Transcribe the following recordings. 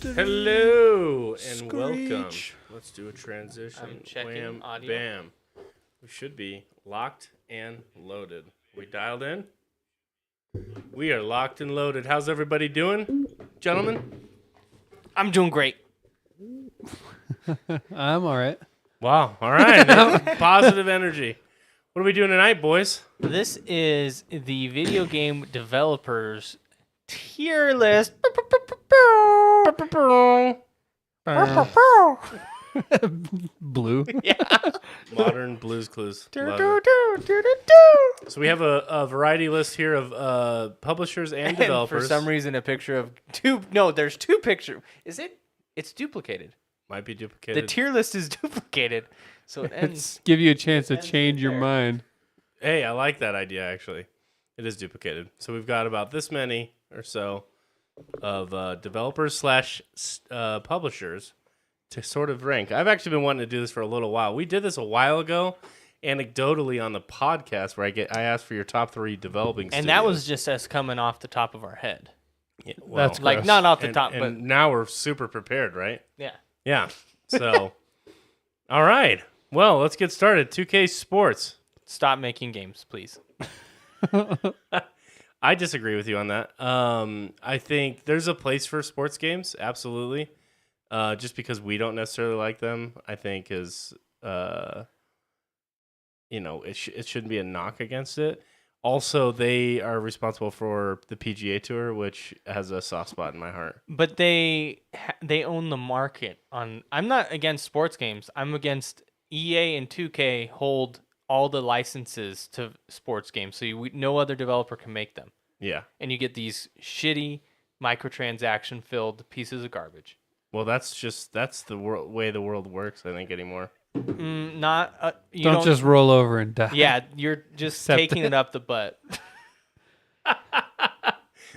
Hello and welcome. Let's do a transition. I'm checking Wham, audio. bam. We should be locked and loaded. We dialed in? We are locked and loaded. How's everybody doing, gentlemen? I'm doing great. I'm all right. Wow. All right. Positive energy. What are we doing tonight, boys? This is the video game developers tier list. Blue. Modern Blues Clues. Love it. So we have a variety list here of publishers and And developers. for some reason, a picture of two. No, there's two pictures. Is it? It's duplicated. Might be The duplicated. tier list is duplicated. So it ends. It's give you a chance to change your mind. Hey, I like that idea, actually. It is duplicated. So we've got about this many or so of developers slash publishers to sort of rank. I've actually been wanting to do this for a little while. We did this a while ago, anecdotally on the podcast, where I asked for your top 3 developing And that was just us coming off the top of our head. yeah, well, That's Like, gross. not off the and, top, and but now we're super prepared, right? yeah. Yeah. So, all right. Well, let's get started. 2K Sports. Stop making games, please. I disagree with you on that. I think there's a place for sports games, absolutely. Just because we don't necessarily like them, I think is, it shouldn't be a knock against it. Also, they are responsible for the PGA Tour, which has a soft spot in my heart. But they own the market on. I'm not against sports games. I'm against EA and 2K hold all the licenses to sports games, so no other developer can make them, Yeah. and you get these shitty microtransaction filled pieces of garbage. Well, that's the way the world works, I think, anymore. Not you Don't just roll over and die. Yeah, you're just Accept taking it up the butt.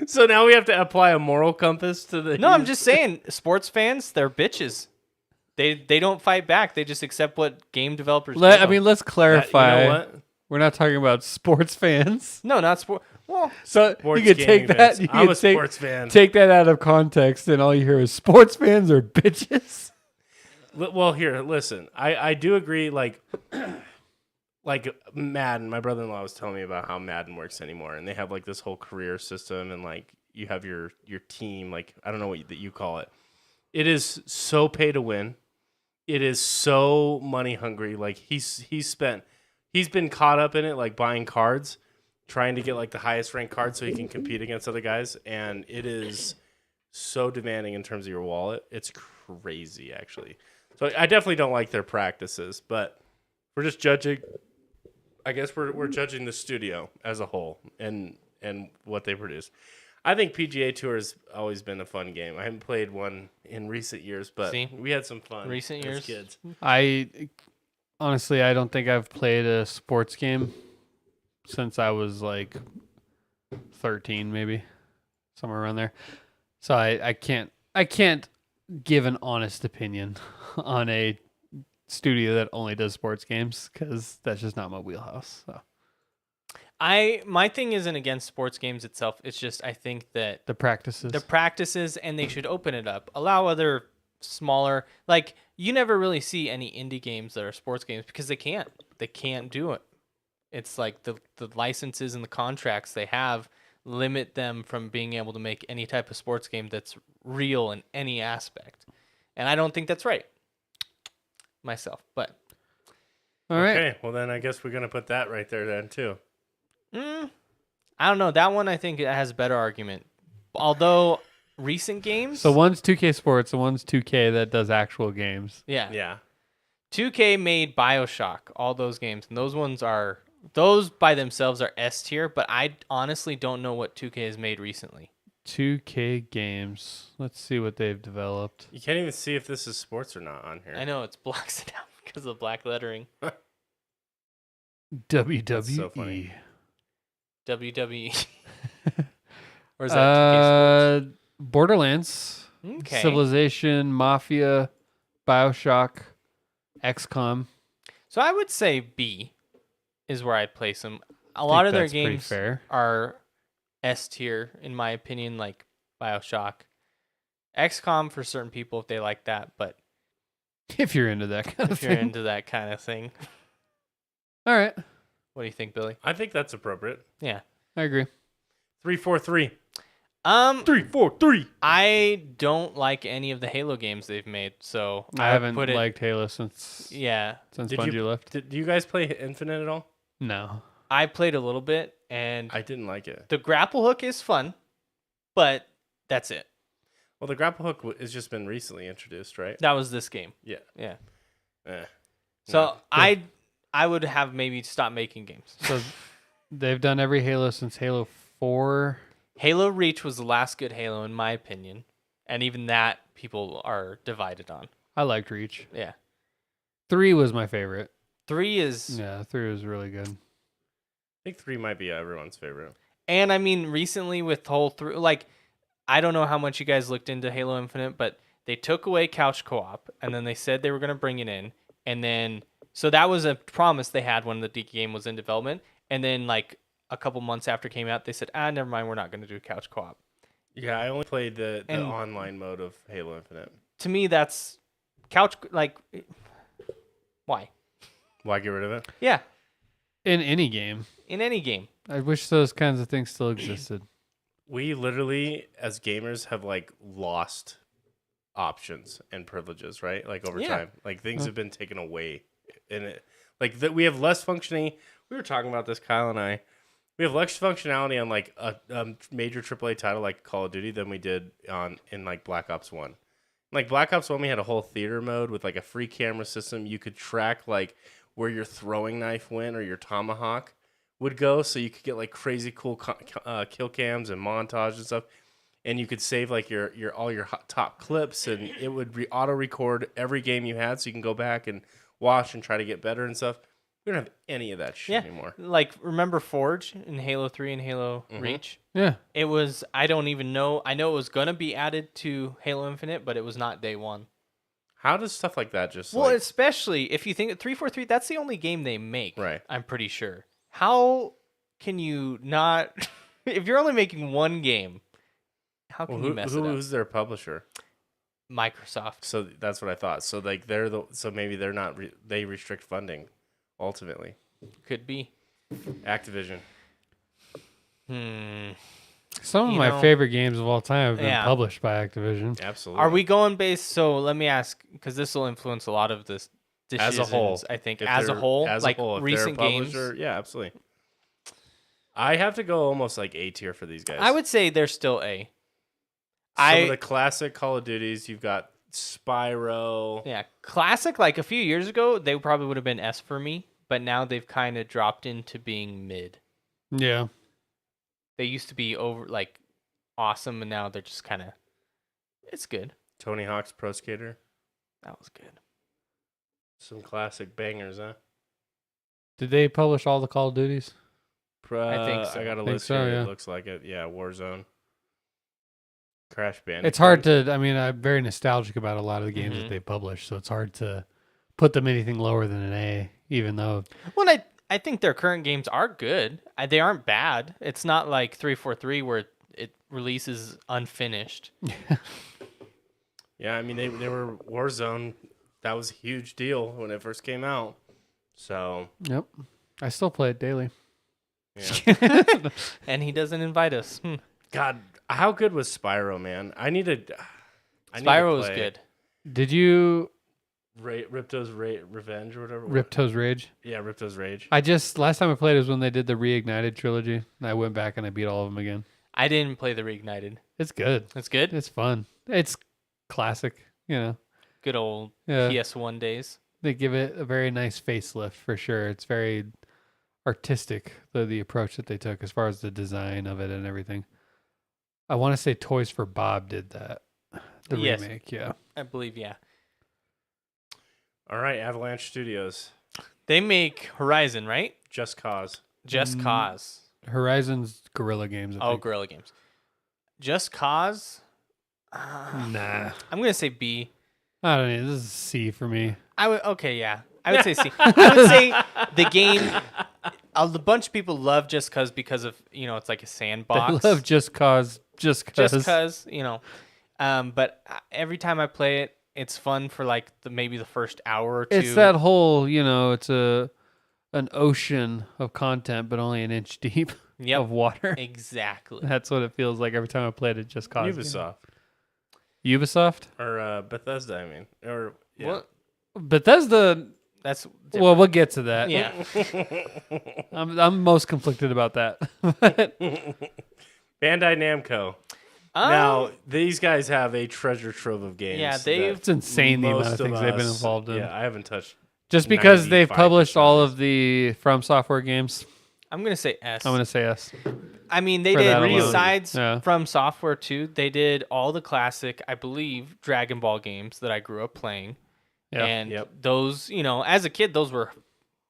So now we have to apply a moral compass to the. No, I'm just saying, sports fans, they're bitches. They don't fight back. They just accept what game developers. give I them. mean, let's You clarify. know what? We're not talking about sports fans. No, not sport. Well, So Sports you could take gaming that. fans. You I'm could a sports fan. take that out of context, and all you hear is sports fans are bitches. Well, here, listen. I do agree. Like Madden. My brother-in-law was telling me about how Madden works anymore, and they have like this whole career system, and like you have your team. Like I don't know what that you call it. It is so pay to win. It is so money hungry. Like he's been caught up in it, like buying cards, trying to get like the highest ranked card so he can compete against other guys, and it is so demanding in terms of your wallet. It's crazy, actually. So I definitely don't like their practices, but we're just judging. I guess we're judging the studio as a whole and what they produce. I think PGA Tour has always been a fun game. I haven't played one in recent years, but See? we had some fun Recent as years? kids. I honestly, I don't think I've played a sports game since I was like 13, maybe somewhere around there. So I can't give an honest opinion on a studio that only does sports games because that's just not my wheelhouse. So my thing isn't against sports games itself. It's just I think that the practices. the practices, and they should open it up, allow other smaller. Like you never really see any indie games that are sports games because they can't do it. It's like the licenses and the contracts they have limit them from being able to make any type of sports game that's real in any aspect, and I don't think that's right myself. But All right. Okay, well then I guess we're gonna put that right there then too. I don't know. That one I think it has a better argument. Although recent games, So one's 2K Sports and one's 2K that does actual games. yeah, Yeah. 2K made BioShock, all those games, and those by themselves are S tier. But I honestly don't know what 2K has made recently. 2K games. Let's see what they've developed. You can't even see if this is sports or not on here. I know it's blocks it out because of the black lettering. WWE. so funny. WWE. Or is that 2K Sports? Borderlands, Okay. Civilization, Mafia, BioShock, XCOM. So I would say B is where I'd place them. A I lot think of their that's pretty games fair. are S tier, in my opinion, like BioShock. XCOM for certain people if they like that, but If you're into that kind of if you're thing. into that kind of thing, All right. what do you think, Billy? I think that's appropriate. Yeah. I agree. 3-4-3. 3-4-3. I don't like any of the Halo games they've made, so I haven't put it. liked Halo since Yeah, Did Bungie you- left. Do you guys play Infinite at all? No. I played a little bit, and I didn't like it. the grapple hook is fun, but that's it. Well, the grapple hook has just been recently introduced, right? That was this game. Yeah. Yeah. Eh. So I would have maybe stopped making games. So they've done every Halo since Halo 4. Halo Reach was the last good Halo in my opinion, and even that people are divided on. I liked Reach. Yeah. 3 was my favorite. 3 is Yeah, 3 was really good. I think 3 might be everyone's favorite. And I mean, recently with whole through, like, I don't know how much you guys looked into Halo Infinite, but they took away couch co-op, and then they said they were going to bring it in, and then so that was a promise they had when the game was in development, and then like a couple months after it came out, they said, never mind, we're not going to do couch co-op. Yeah, I only played the And- online mode of Halo Infinite. To me, that's couch like, why? Why get rid of it? Yeah, In any game. in any game. I wish those kinds of things still existed. We literally, as gamers, have like lost options and privileges, right? Like over Yeah. time, like things have been taken away, and it like that we have less functioning. We were talking about this, Kyle and I. We have less functionality on like a major AAA title like Call of Duty than we did in like Black Ops 1. Like Black Ops 1, we had a whole theater mode with like a free camera system. You could track like where your throwing knife went or your tomahawk would go, so you could get like crazy cool kill cams and montage and stuff. And you could save like your all your top clips, and it would auto record every game you had, so you can go back and watch and try to get better and stuff. We don't have any of that shit Yeah. anymore. Like, remember Forge in Halo 3 and Halo Reach? Yeah. It was, I don't even know. I know it was going to be added to Halo Infinite, but it was not day one. How does stuff like that just Well, like, especially if you think of 343, that's the only game they make. Right. I'm pretty sure. How can you not, if you're only making one game, how can you mess it up? who's their publisher? Microsoft. So that's what I thought. So like so maybe they're not they restrict funding ultimately. Could be. Activision. Some of You my know- favorite games of all time have been Yeah. published by Activision. Absolutely. Are we going based? So let me ask, because this will influence a lot of this as decisions, a whole? I think, If as a they're- whole, as like a whole, if they're a recent games. publisher, yeah, absolutely. I have to go almost like A tier for these guys. I would say they're still A. Some of the classic Call of Duties. You've got Spyro. Yeah, classic. Like a few years ago, they probably would have been S for me, but now they've kind of dropped into being mid. Yeah. They used to be over like awesome, and now they're just kind of. It's good. Tony Hawk's Pro Skater. That was good. Some classic bangers, huh? Did they publish all the Call of Duties? I think so. I got a Think list so, here. yeah. It looks like it. Yeah, Warzone. Crash Bandicoot. It's hard to, I mean, I'm very nostalgic about a lot of the games Mhm. that they publish, so it's hard to put them anything lower than an A, even though, Well, I think their current games are good. They aren't bad. It's not like 343 where it releases unfinished. Yeah, I mean they were Warzone. That was a huge deal when it first came out. So yep. I still play it daily. yeah. And he doesn't invite us. God, how good was Spyro, man? I need to Spyro was play good. Did you Ripto's Revenge or whatever. Ripto's Rage? Yeah, Ripto's Rage. Last time I played was when they did the Reignited trilogy, and I went back and I beat all of them again. I didn't play the Reignited. It's good. That's good. It's fun. It's classic, you know. Good old Yeah. PS1 days. They give it a very nice facelift for sure. It's very artistic, the approach that they took as far as the design of it and everything. I want to say Toys for Bob did that. The Yes. remake, yeah. I believe, yeah. All right, Avalanche Studios. They make Horizon, right? Just Cause. Just Cause. Horizon's Guerrilla Games. I Oh, think. Guerrilla Games. Just Cause. Nah. I'm gonna say B. I don't know. This is C for me. I would okay, yeah. I would say C. I would say the game. A bunch of people love Just Cause because of it's like a sandbox. They love Just Cause, just Just cause. cause But every time I play it, it's fun for like maybe the first hour or two. It's that whole, it's an ocean of content, but only an inch deep Yep. of water. Exactly. That's what it feels like every time I played it. Just cause Ubisoft Ubisoft, or Bethesda. I mean, or yeah. What? Bethesda. That's Well, we'll get to that. yeah. I'm most conflicted about that. Bandai Namco. Now these guys have a treasure trove of games. Yeah, that It's insane the amount most of things they've been us- involved in. Yeah, I haven't touched. Just because they've 95% published all of of the From Software games, I'm gonna say S. I'm gonna say yes. I mean, they for did that alone. besides Yeah. From Software too. They did all the classic, I believe, Dragon Ball games that I grew up playing. Yeah. And Yep. those, as a kid, those were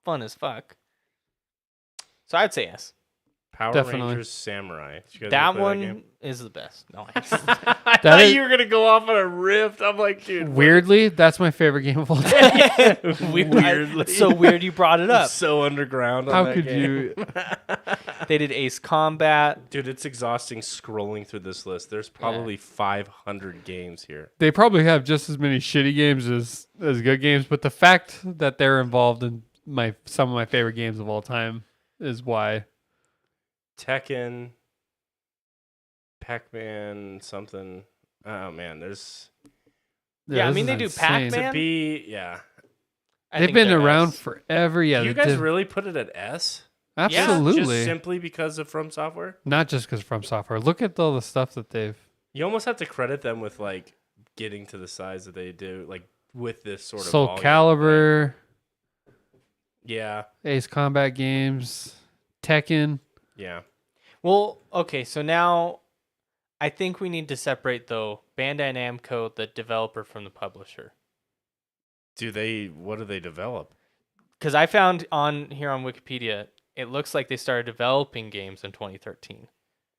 fun as fuck. So I'd say yes. Power Definitely. Rangers Samurai. Did you guys That ever play one game? is the best. No, I That thought is- you were gonna go off on a riff. I'm like, dude, Weirdly, that's my favorite game of all time. weirdly, It's so weird you brought it up. so underground. On How that could game. you? They did Ace Combat. Dude, it's exhausting scrolling through this list. There's probably 500 games here. They probably have just as many shitty games as good games, but the fact that they're involved in some of my favorite games of all time is why. Tekken, Pac-Man, something. Oh man, there's Yeah, I this mean, is they do insane. Pac-Man. yeah. I They've think been they're around S. forever. Yeah, you they guys did- really put it at S? absolutely. Just simply because of From Software? Not just because From Software. Look at all the stuff that they've. You almost have to credit them with like getting to the size that they do, like with this sort of Soul volume. Calibur, Yeah, Ace Combat games, Tekken. yeah. Well, okay, so now I think we need to separate though Bandai Namco, the developer, from the publisher. What do they develop? Because I found on Wikipedia, it looks like they started developing games in 2013.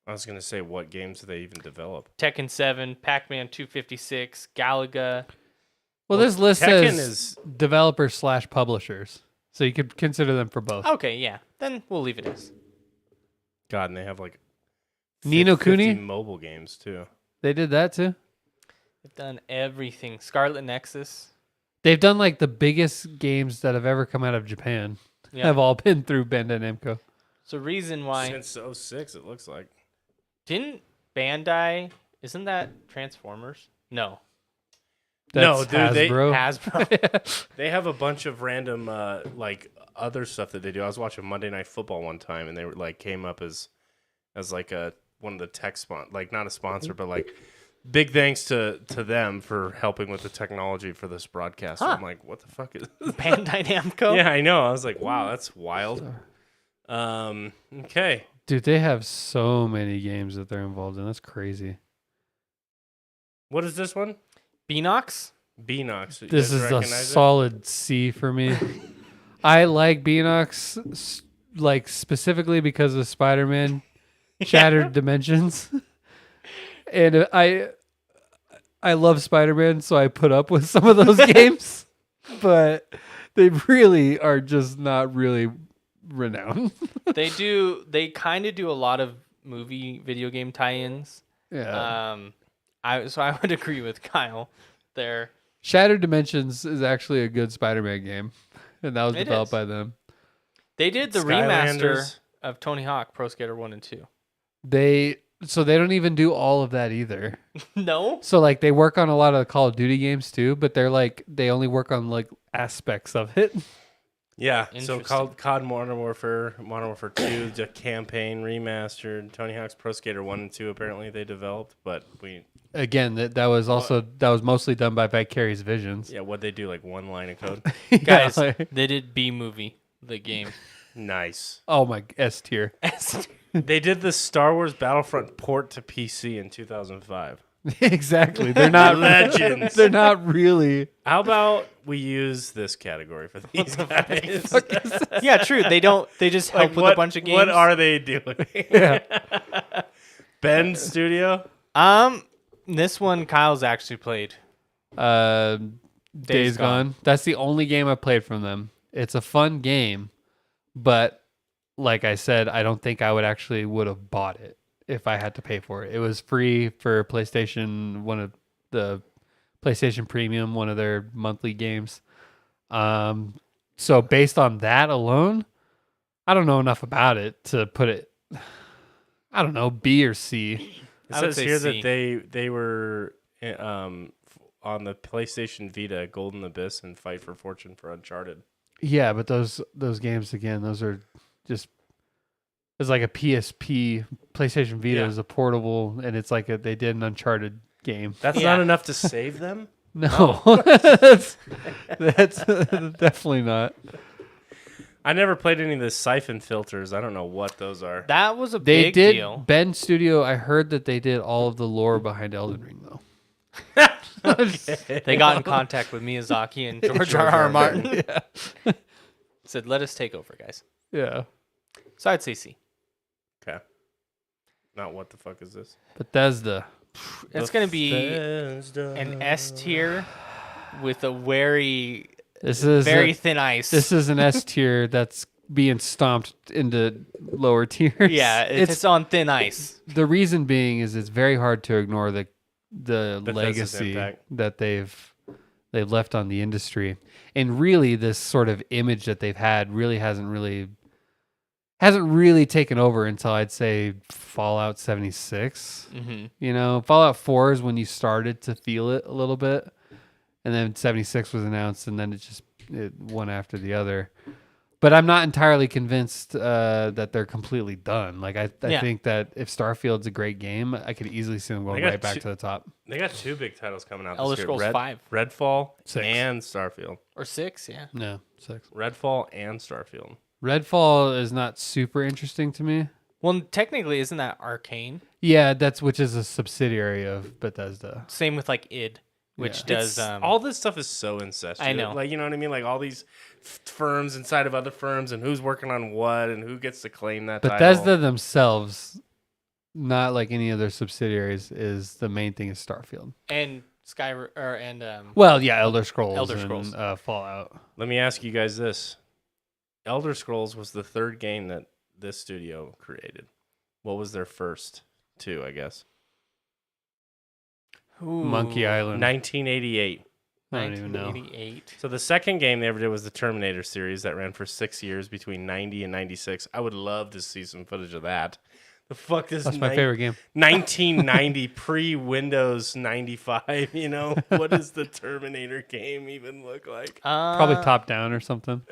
I was gonna say, what games do they even develop? Tekken 7, Pac-Man 256, Galaga. Well, this list Tekken says is developers / publishers, so you could consider them for both. Okay, yeah, then we'll leave it as. God, and they have like Ni no 50 Kuni? mobile games too. They did that too. They've done everything. Scarlet Nexus. They've done like the biggest games that have ever come out of Japan. Yeah. Have all been through Bandai Namco. So reason why Since 06, it looks like. didn't Bandai? Isn't that Transformers? No, No, That's dude, Hasbro. Hasbro. They have a bunch of random like other stuff that they do. I was watching Monday Night Football one time, and they were like came up as like one of the tech like not a sponsor, but like big thanks to them for helping with the technology for this broadcast. So Huh. I'm like, what the fuck is? Bandai Namco. Yeah, I know. I was like, wow, that's wild. Okay. Dude, they have so many games that they're involved in. That's crazy. What is this one? Beanox. Beanox. You This guys is a recognize it? solid C for me. I like Beanox like specifically because of Spider-Man Shattered Dimensions. And I love Spider-Man, so I put up with some of those games. But they really are just not really renowned. They kind of do a lot of video game tie-ins. Yeah. I would agree with Kyle there. Shattered Dimensions is actually a good Spider-Man game, and that was It developed is. by them. They did the remaster Skylanders. of Tony Hawk Pro Skater 1 and 2. They don't even do all of that either. No? So like they work on a lot of the Call of Duty games too, but they only work on like aspects of it. Yeah, so Interesting. called COD Modern Warfare 2, the campaign remastered, Tony Hawk's Pro Skater 1 and 2 apparently they developed, but Again, that was mostly done by Vicarious Visions. what'd they do, like one line of code? Guys, Yeah, like- they did B-Movie, the game. Nice. oh my S tier. They did the Star Wars Battlefront port to PC in 2005. Exactly. They're not Legends. They're not really. How about we use this category for these guys? Yeah, true. They just help Like, with a bunch of games. What are they doing? Yeah. Ben's studio? This one Kyle's actually played. Days Gone. That's the only game I played from them. It's a fun game, but like I said, I don't think I would have bought it if I had to pay for it. It was free for PlayStation, one of the PlayStation Premium, one of their monthly games. So based on that alone, I don't know enough about it to put it, I don't know, B or C. It I would says say here C. that they were on the PlayStation Vita, Golden Abyss and Fight for Fortune for Uncharted. Yeah, but those games again, those are just it's like a PSP. PlayStation Vita Yeah. is a portable, and it's like they did an Uncharted game. That's Yeah. not enough to save them. No, that's definitely not. I never played any of the siphon filters. I don't know what those are. That was a They big did deal. Bend Studio. I heard that they did all of the lore behind Elden Ring, though. They got in contact with Miyazaki and George R.R. Martin. Yeah. Said, "Let us take over, guys." Yeah. So I'd say C. Okay. Not what the fuck is this? Bethesda. It's going to be an S tier with a very This is very thin ice. This is an S tier that's being stomped into lower tiers. yeah, it's on thin ice. The reason being is it's very hard to ignore the Bethesda's legacy impact. that they've left on the industry, and really this sort of image that they've had really hasn't really taken over until I'd say Fallout 76. Mm-hmm. You know, Fallout 4 is when you started to feel it a little bit, and then 76 was announced, and then it one after the other. But I'm not entirely convinced that they're completely done. Like I Yeah. think that if Starfield's a great game, I could easily see them going They got right back two- to the top. They got two big titles coming out Elder this year. Scrolls 5 Redfall 6. and Starfield. or 6, yeah. No, 6. Redfall and Starfield. Redfall is not super interesting to me. Well, technically, isn't that Arcane? Yeah, which is a subsidiary of Bethesda. Same with like id, which Yeah. does All this stuff is so incestuous. I know. Like, you know what I mean? Like all these firms inside of other firms and who's working on what and who gets to claim that Bethesda title. themselves, not like any of their subsidiaries, is the main thing is Starfield. and Well, yeah, Elder Scrolls. Elder Scrolls. And, Fallout. Let me ask you guys this. Elder Scrolls was the third game that this studio created. What was their first two, I guess? Monkey Island. 1988. I don't even know. 1988. So the second game they ever did was the Terminator series that ran for 6 years between 90 and 96. I would love to see some footage of that. The fuck is That's my favorite game. 1990 pre-Windows 95, you know? What does the Terminator game even look like? Probably top down or something.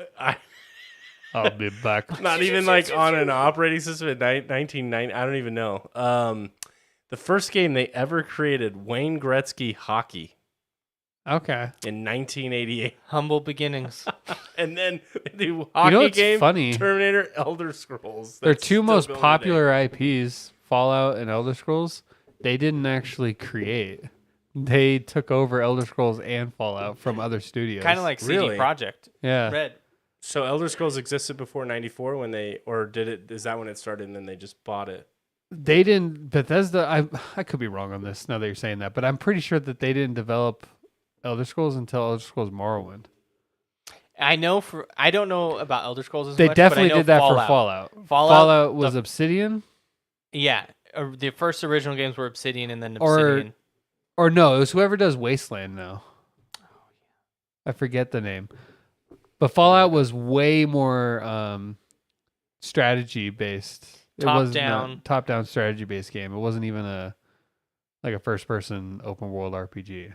I'll be back. Not even like on an operating system at 1990. I don't even know. The first game they ever created, Wayne Gretzky Hockey, Okay. in 1988. Humble beginnings. And then they do hockey what's game, funny? Terminator, Elder Scrolls. Their That's two still most going popular IPs, Fallout and Elder Scrolls, they didn't actually create. They took over Elder Scrolls and Fallout from other studios. Kind of like CD Really? Projekt yeah. Red. today. So Elder Scrolls existed before 94 when they, or did it, is that when it started and then they just bought it? They didn't. Bethesda. I could be wrong on this now that you're saying that, but I'm pretty sure that they didn't develop Elder Scrolls until Elder Scrolls Morrowind. I don't know about Elder Scrolls as They much, definitely but I know did that Fallout. for Fallout. Fallout was Obsidian, Yeah, the first original games were Obsidian and then Or- Obsidian. or no, it was whoever does Wasteland now. I forget the name, but Fallout was way more strategy based. It was Top-down. top down strategy based game. It wasn't even a first person open world RPG.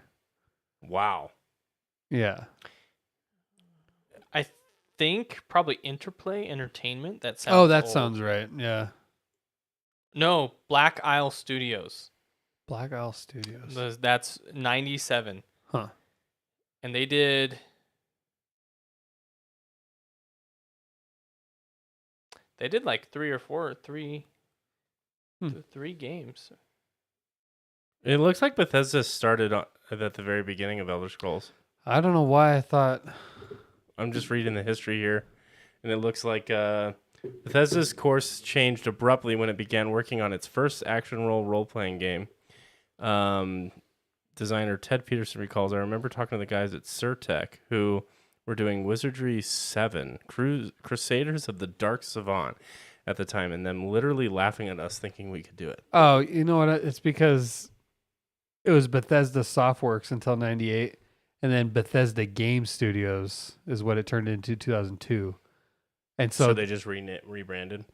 Wow. Yeah. I think probably Interplay Entertainment. That sounds. That old. sounds right. Yeah. No, Black Isle Studios. Black Isle Studios. That's 97. Huh. And they did. They did like three games. It looks like Bethesda started at the very beginning of Elder Scrolls. I don't know why I thought. I'm just reading the history here, and it looks like Bethesda's course changed abruptly when it began working on its first action role-playing game. Designer Ted Peterson recalls, I remember talking to the guys at Surtech who were doing Wizardry 7, Crusaders of the Dark Savant at the time, and them literally laughing at us thinking we could do it. Oh, you know what? It's because It was Bethesda Softworks until 98, and then Bethesda Game Studios is what it turned into 2002. And So so they just rebranded.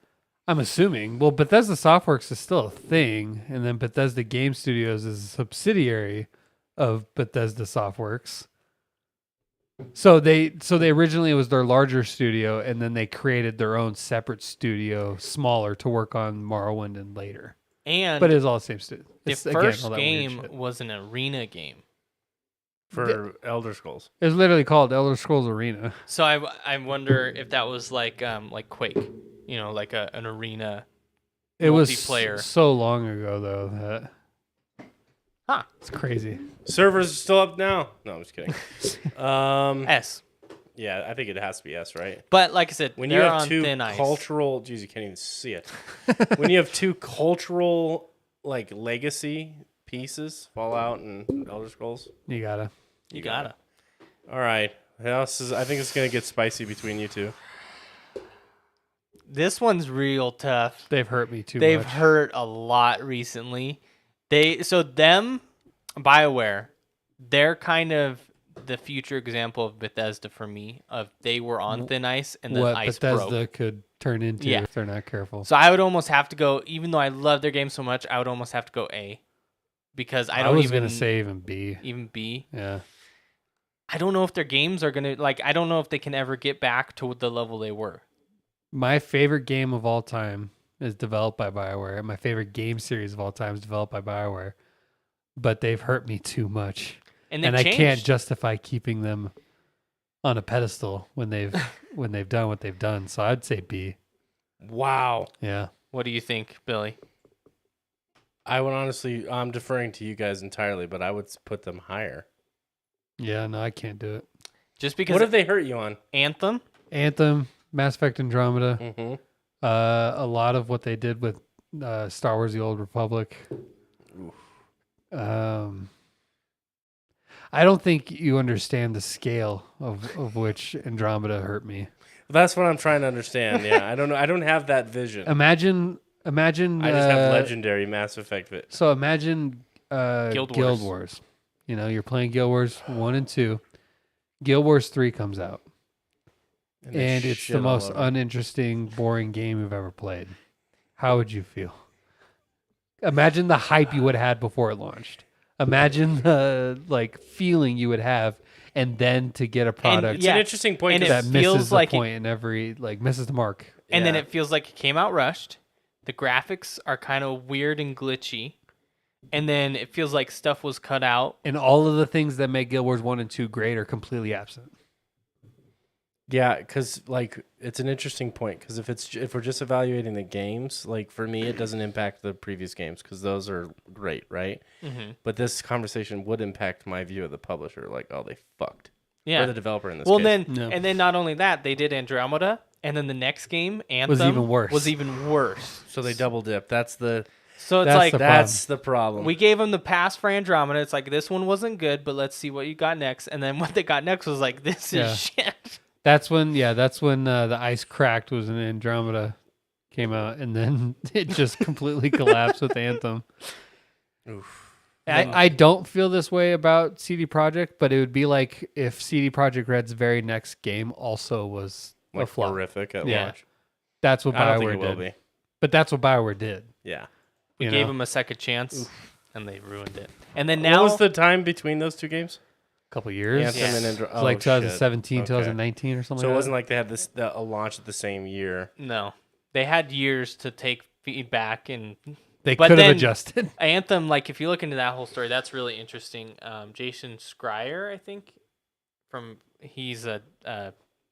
I'm assuming, well, Bethesda Softworks is still a thing, and then Bethesda Game Studios is a subsidiary of Bethesda Softworks. So they originally, it was their larger studio, and then they created their own separate studio, smaller, to work on Morrowind and later. And But it was all the same studio. the It's, again, first all that weird game shit. was an arena game. For Elder Scrolls. It was literally called Elder Scrolls Arena. So I wonder if that was like Quake, like an arena. It was Multiplayer. so long ago, though, that Huh. it's crazy. Servers are still up now. No, I'm just kidding. S. Yeah, I think it has to be S, right? But like I said, When you they're have on two thin ice. cultural, geez, you can't even see it. When you have two cultural like legacy pieces, Fallout and Elder Scrolls, You gotta. You gotta. All right. Yeah, I think it's gonna get spicy between you two. This one's real tough. They've hurt me too They've much. hurt a lot recently. BioWare, they're kind of the future example of Bethesda for me. Of they were on thin ice and then What ice Bethesda broke. could turn into Yeah. if they're not careful. So I would almost have to go, even though I love their game so much, I would almost have to go A, because I don't was even gonna say even B. even B. Yeah. I don't know if their games are gonna I don't know if they can ever get back to the level they were. My favorite game of all time is developed by BioWare. And my favorite game series of all time is developed by BioWare. But they've hurt me too much. And, And I changed. can't justify keeping them on a pedestal when they've done what they've done. So I'd say B. Wow. Yeah. What do you think, Billy? I would honestly, I'm deferring to you guys entirely, but I would put them higher. Yeah, no, I can't do it. Just because What have they hurt you on? Anthem? Anthem, Mass Effect Andromeda, Mm-hmm. a lot of what they did with Star Wars: The Old Republic. I don't think you understand the scale of which Andromeda hurt me. That's what I'm trying to understand. Yeah, I don't know. I don't have that vision. Imagine. I just have legendary Mass Effect. So imagine Guild Guild Wars. Wars. You know, you're playing Guild Wars 1 and 2. Guild Wars 3 comes out. they And it's shit the all most over. uninteresting, boring game you've ever played. How would you feel? Imagine the hype you would have had before it launched. Imagine the feeling you would have, and then to get a product It's Yeah. an interesting point. And it 'cause that feels misses the like it- point in every misses the mark. And then Yeah. it feels like it came out rushed. The graphics are kind of weird and glitchy. And then it feels like stuff was cut out. And all of the things that make Guild Wars 1 and 2 great are completely absent. Yeah, because it's an interesting point. Because if we're just evaluating the games, for me, it doesn't impact the previous games because those are great, right? Mm-hmm. But this conversation would impact my view of the publisher. They fucked. Yeah. Or the developer in this Well, case. No. and then not only that, they did Andromeda, and then the next game, Anthem, even worse. Was even worse. So they double dip. That's the So it's That's like the that's the problem. we gave them the pass for Andromeda. It's like this one wasn't good, but let's see what you got next. And then what they got next was like this Yeah. is shit. That's when the ice cracked was when Andromeda came out, and then it just completely collapsed with Anthem. Oof. I don't feel this way about CD Projekt, but it would be like if CD Projekt Red's very next game also was a flop. Horrific at Yeah. launch. That's what I don't think BioWare it will did. be. But that's what BioWare did. Yeah. We you gave know? them a second chance, and they ruined it. And then What now was the time between those two games? A couple years. Anthem Yeah. and It Andro- was like shit. 2017, Okay. 2019 or something So it like wasn't like they had a launch at the same year. no, they had years to take feedback and that. They but could have then- adjusted. Anthem. Like if you look into that whole story, that's really interesting. Jason Schreier, I think, he's a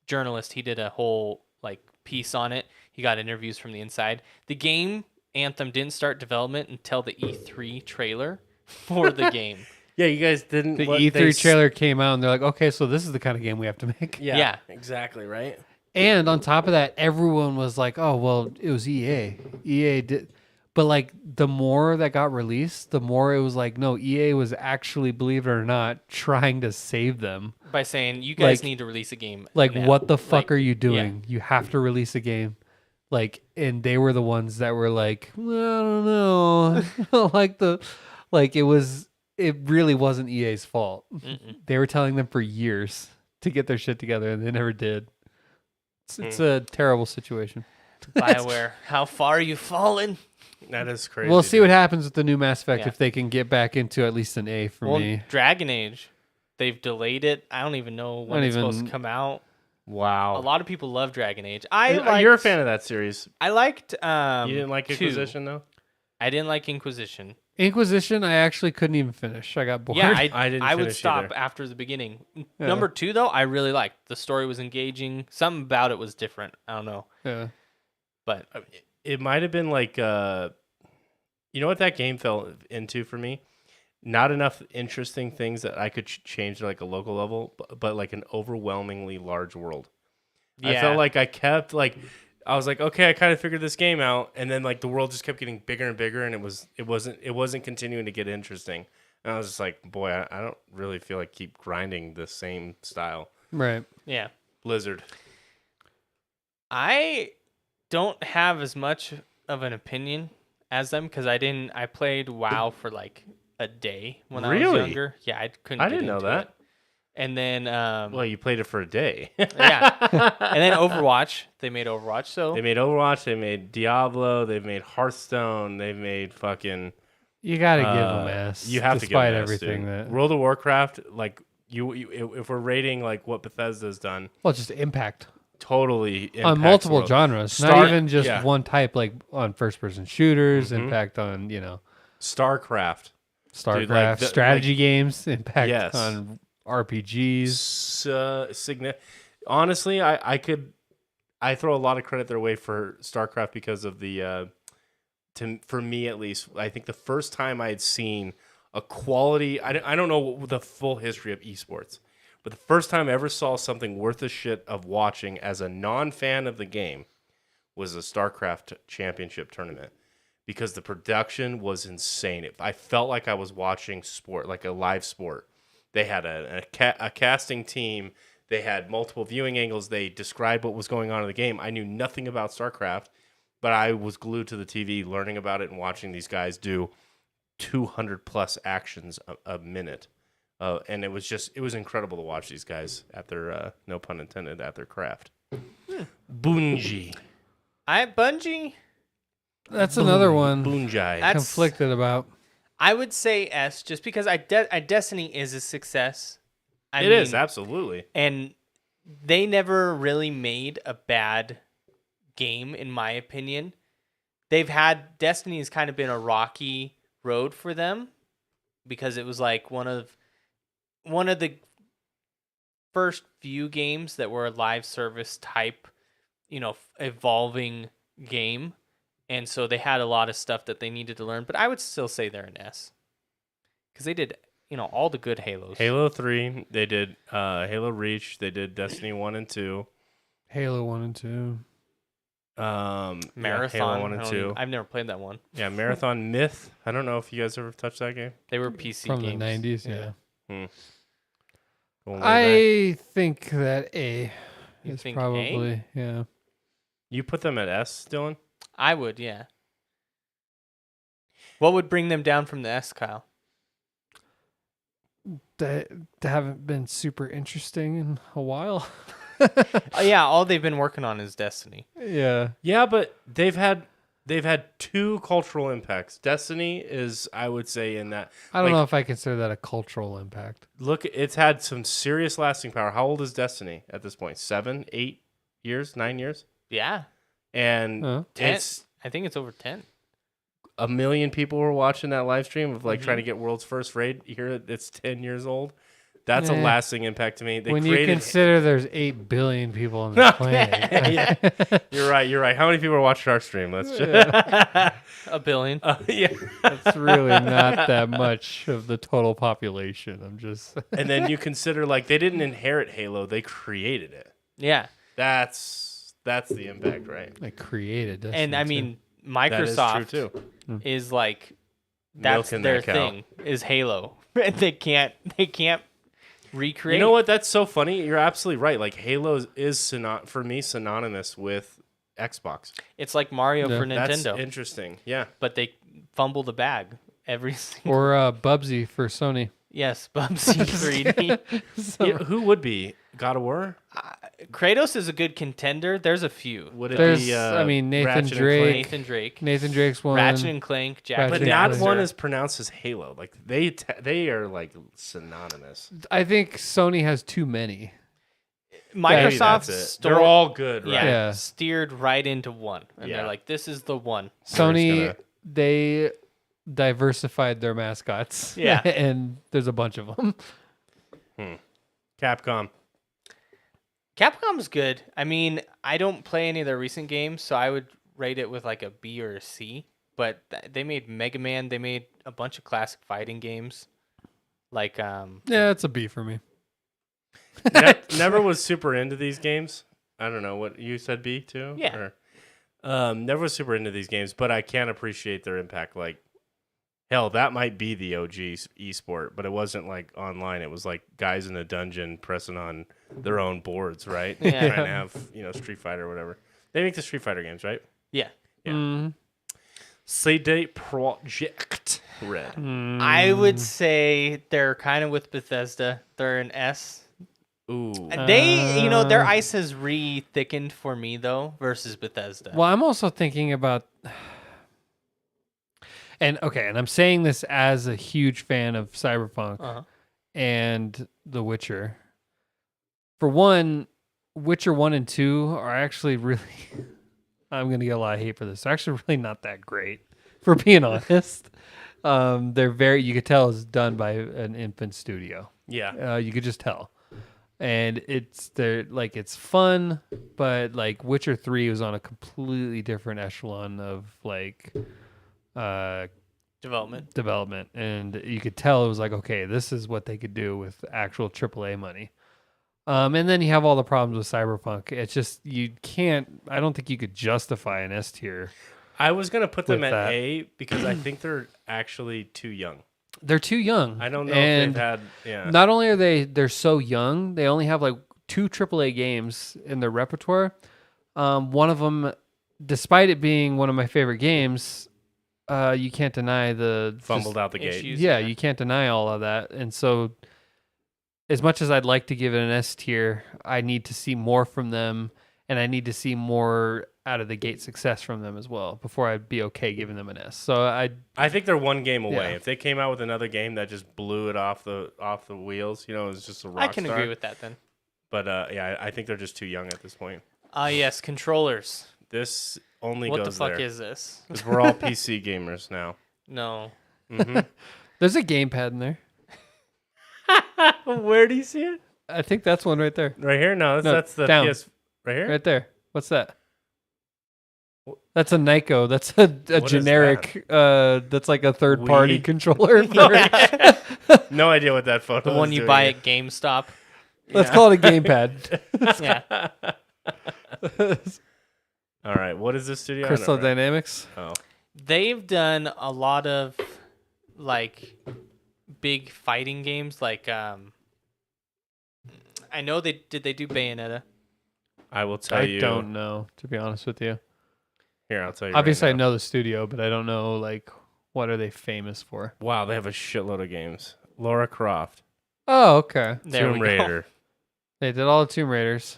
journalist. He did a whole piece on it. He got interviews from the inside. The game Anthem didn't start development until the E3 trailer for the game. Yeah, you guys didn't. The what, E3 they trailer came out, and they're like, okay, so this is the kind of game we have to make. Yeah, Yeah. exactly right. And on top of that, everyone was like, oh, well, it was EA. EA did. But the more that got released, the more it was like, no, EA was actually, believe it or not, trying to save them. By saying you guys Like- need to release a game. Like, now." what the fuck Like, are you doing? You have to release a game. And they were the ones that were like, well, I don't know. It was it really wasn't EA's fault. Mm-mm. They were telling them for years to get their shit together, and they never did. It's a terrible situation. BioWare, how far you fallen? That is crazy. We'll see dude. what happens with the new Mass Effect Yeah. if they can get back into at least an A for Well, me. Dragon Age, they've delayed it. I don't even know when Not it's supposed even- to come out. Wow. A lot of people love Dragon Age. You're a fan of that series. I liked. You didn't like 2. Inquisition though. I didn't like Inquisition. Inquisition, I actually couldn't even finish. I got bored. Yeah, I didn't I would finish stop either. after the beginning. Yeah. Number 2 though, I really liked. The story was engaging. Something about it was different. I don't know, Yeah. but It might have been like, you know what that game fell into for me? Not enough interesting things that I could change to like a local level, but like an overwhelmingly large world. yeah, I felt like I kept like, I was like, okay, I kind of figured this game out, and then like the world just kept getting bigger and bigger, and it wasn't continuing to get interesting. And I was just like, boy, I don't really feel like keep grinding the same style. Right. yeah. Blizzard. I don't have as much of an opinion as them because I played WoW for like a day when I was Really? younger. Yeah, I couldn't. I get didn't know into that. it. And then, Well, you played it for a day. yeah, and then Overwatch. They made Overwatch, so They made Overwatch. They made Diablo. They've made Hearthstone. They've made fucking. You got to give them ass. You have to give despite them ass, everything dude. that. World of Warcraft, like if we're rating like what Bethesda's done, Well, just impact totally on impacts the multiple world. genres, not Start- even just yeah. one type. Like on first-person shooters, Mhm. impact on StarCraft. StarCraft, the- strategy games, impact Yes. on RPGs. Honestly, I throw a lot of credit their way for StarCraft because of the for me at least, I think the first time I had seen a quality, I don't know the full history of esports, but the first time I ever saw something worth a shit of watching as a non-fan of the game was a StarCraft championship tournament. Because the production was insane. I felt like I was watching sport, like a live sport. They had a casting team. They had multiple viewing angles. They described what was going on in the game. I knew nothing about StarCraft, but I was glued to the TV learning about it and watching these guys do 200 plus actions a minute. And it was incredible to watch these guys at their, no pun intended, at their craft. Bungie. Bungie. That's another one. Bungie. That's- Conflicted about. I would say S, just because Destiny is a success. It is, absolutely. And they never really made a bad game, in my opinion. Destiny has kind of been a rocky road for them because it was like one of the first few games that were a live service type, evolving game. And so they had a lot of stuff that they needed to learn, but I would still say they're an S. Because they did, all the good Halos. Halo 3, they did Halo Reach, they did Destiny 1 and 2. Halo 1 and 2. Marathon. Halo 1 and 2. I've never played that one. Yeah, Marathon Myth. I don't know if you guys ever touched that game. They were PC From games. the 90s, yeah. Going way back. I think that A You is think probably, yeah. You put them at S, Dylan? I would, yeah. What would bring them down from the S, Kyle? They haven't been super interesting in a while. Oh, yeah, all they've been working on is Destiny. Yeah. Yeah, but they've had two cultural impacts. Destiny is, I would say, in that. I don't Like- know if I consider that a cultural impact. Look, it's had some serious lasting power. How old is Destiny at this point? 7, 8 years, 9 years? Yeah. And Huh? 10. it's I think it's over 10. 1 million people were watching that live stream of like Mhm. trying to get world's first raid. Here, it's 10 years old. That's a Eh. lasting impact to me. They When you created. consider there's 8 billion people on the planet. You're right. How many people are watching our stream? Let's just. A billion. Yeah. That's really not that much of the total population. I'm just. And then you consider like they didn't inherit Halo; they created it. Yeah. That's the impact, right? I created this. And I mean, That is Microsoft true too. is like, that's Milking their that cow. thing, is Halo. And they can't recreate. You know what? That's so funny. You're absolutely right. Like Halo is for me synonymous with Xbox. It's like Mario Yeah. for That's Nintendo, interesting. Yeah. but they fumble the bag. every single. Or Bubsy for Sony. Yes, Bubsy 3D. So- Yeah, who would be God of War? Kratos is a good contender. There's a few. Would it There's, be? I mean, Nathan Ratchet and Drake. Clank? Nathan Drake, Nathan Drake's one. Ratchet and Clank, Jack Ratchet But and not Clank. one is pronounced as Halo. Like they are like synonymous. I think Sony has too many. Maybe Microsoft that's it. stole- They're all good, right? yeah, Yeah. steered right into one, and Yeah. they're like, "This is the one." Sony, gonna- they diversified their mascots. Yeah. And there's a bunch of them. Capcom. Capcom's good. I mean, I don't play any of their recent games, so I would rate it with like a B or a C. But they made Mega Man. They made a bunch of classic fighting games, like Yeah, it's a B for me. Never was super into these games. I don't know what you said. B too. Yeah. Or, never was super into these games, but I can appreciate their impact. Like, hell, that might be the OG esport, but it wasn't like online. It was like guys in a dungeon pressing on their own boards, right? Yeah. Trying to have Street Fighter or whatever. They make the Street Fighter games, right? yeah. Yeah. Mm. CD Projekt Red. I would say they're kind of with Bethesda. They're an S. Ooh. They, their ice has re-thickened for me though versus Bethesda. Well, I'm also thinking about, and I'm saying this as a huge fan of Cyberpunk Uh-huh. and The Witcher. For one, Witcher 1 and 2 are actually really, I'm going to get a lot of hate for this. They're actually really not that great, for being honest. They're you could tell it's done by an infant studio. Yeah. You could just tell. And it's fun, but like Witcher 3 was on a completely different echelon of like Development. and you could tell it was like, okay, this is what they could do with actual AAA money. And then you have all the problems with Cyberpunk. It's just I don't think you could justify an S tier. I was going to put them With at that. A because I think they're actually too young. They're too young. I don't know and if they've had. Yeah. Not only are they're so young, they only have like 2 AAA games in their repertoire. One of them, despite it being one of my favorite games, you can't deny the Fumbled out the gate. issues. Yeah, you can't deny all of that. And so, as much as I'd like to give it an S tier, I need to see more from them, and I need to see more out of the gate success from them as well before I'd be okay giving them an S. So I think they're one game away. Yeah. If they came out with another game that just blew it off the wheels, it was just a rock I can star. agree with that then. But yeah, I think they're just too young at this point. Yes, controllers. This only What the goes fuck there is this? because we're all PC gamers now. No. hmm there's a gamepad in there. Where do you see it? I think that's one right there. Right here? No, No, that's the down. PS. Right here? Right there. What's that? That's a Nyko. That's a What is generic. That's like a third party Wii? controller. No idea what that photo The is one you doing buy here. at GameStop. Let's call it a gamepad. Yeah. All right, what is this studio? I Crystal don't know. Dynamics. Oh, They've done a lot of like big fighting games like I know they do Bayonetta. I will tell I you. don't know, to be honest with you. Here, I'll tell you. Obviously, I right now. know the studio, but I don't know like what are they famous for. Wow, they have a shitload of games. Lara Croft, Oh, okay. There Tomb we go. Raider, They did all the Tomb Raiders.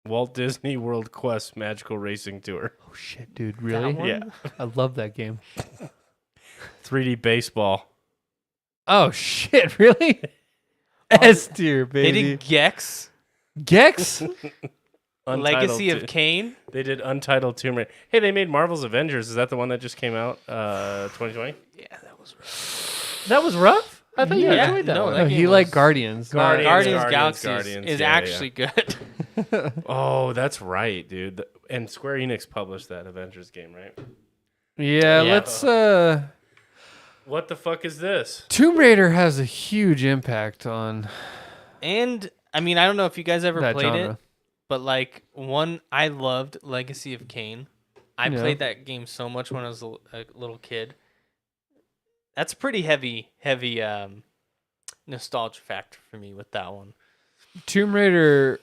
Walt Disney World Quest Magical Racing Tour, Oh shit, dude! Really? one? Yeah. I love that game. 3D Baseball. Oh shit! Really? S tier, They baby. did Gex, Gex. Legacy Untitled of Kain. They did Untitled Tomb Raider. Hey, they made Marvel's Avengers. Is that the one that just came out 2020? Yeah, that was rough. That was rough. I thought you Yeah, enjoyed that no, one. that he game liked was- Guardians. not- Guardians Guardians, Galaxy is yeah, yeah. actually good. Oh, that's right, dude. And Square Enix published that Avengers game, right? Yeah, Yeah. let's. What the fuck is this? Tomb Raider has a huge impact on And I mean, I don't know if you guys ever that played genre. it, but like I loved Legacy of Kain. I Yeah. played that game so much when I was a little kid. That's pretty heavy nostalgia factor for me with that one. Tomb Raider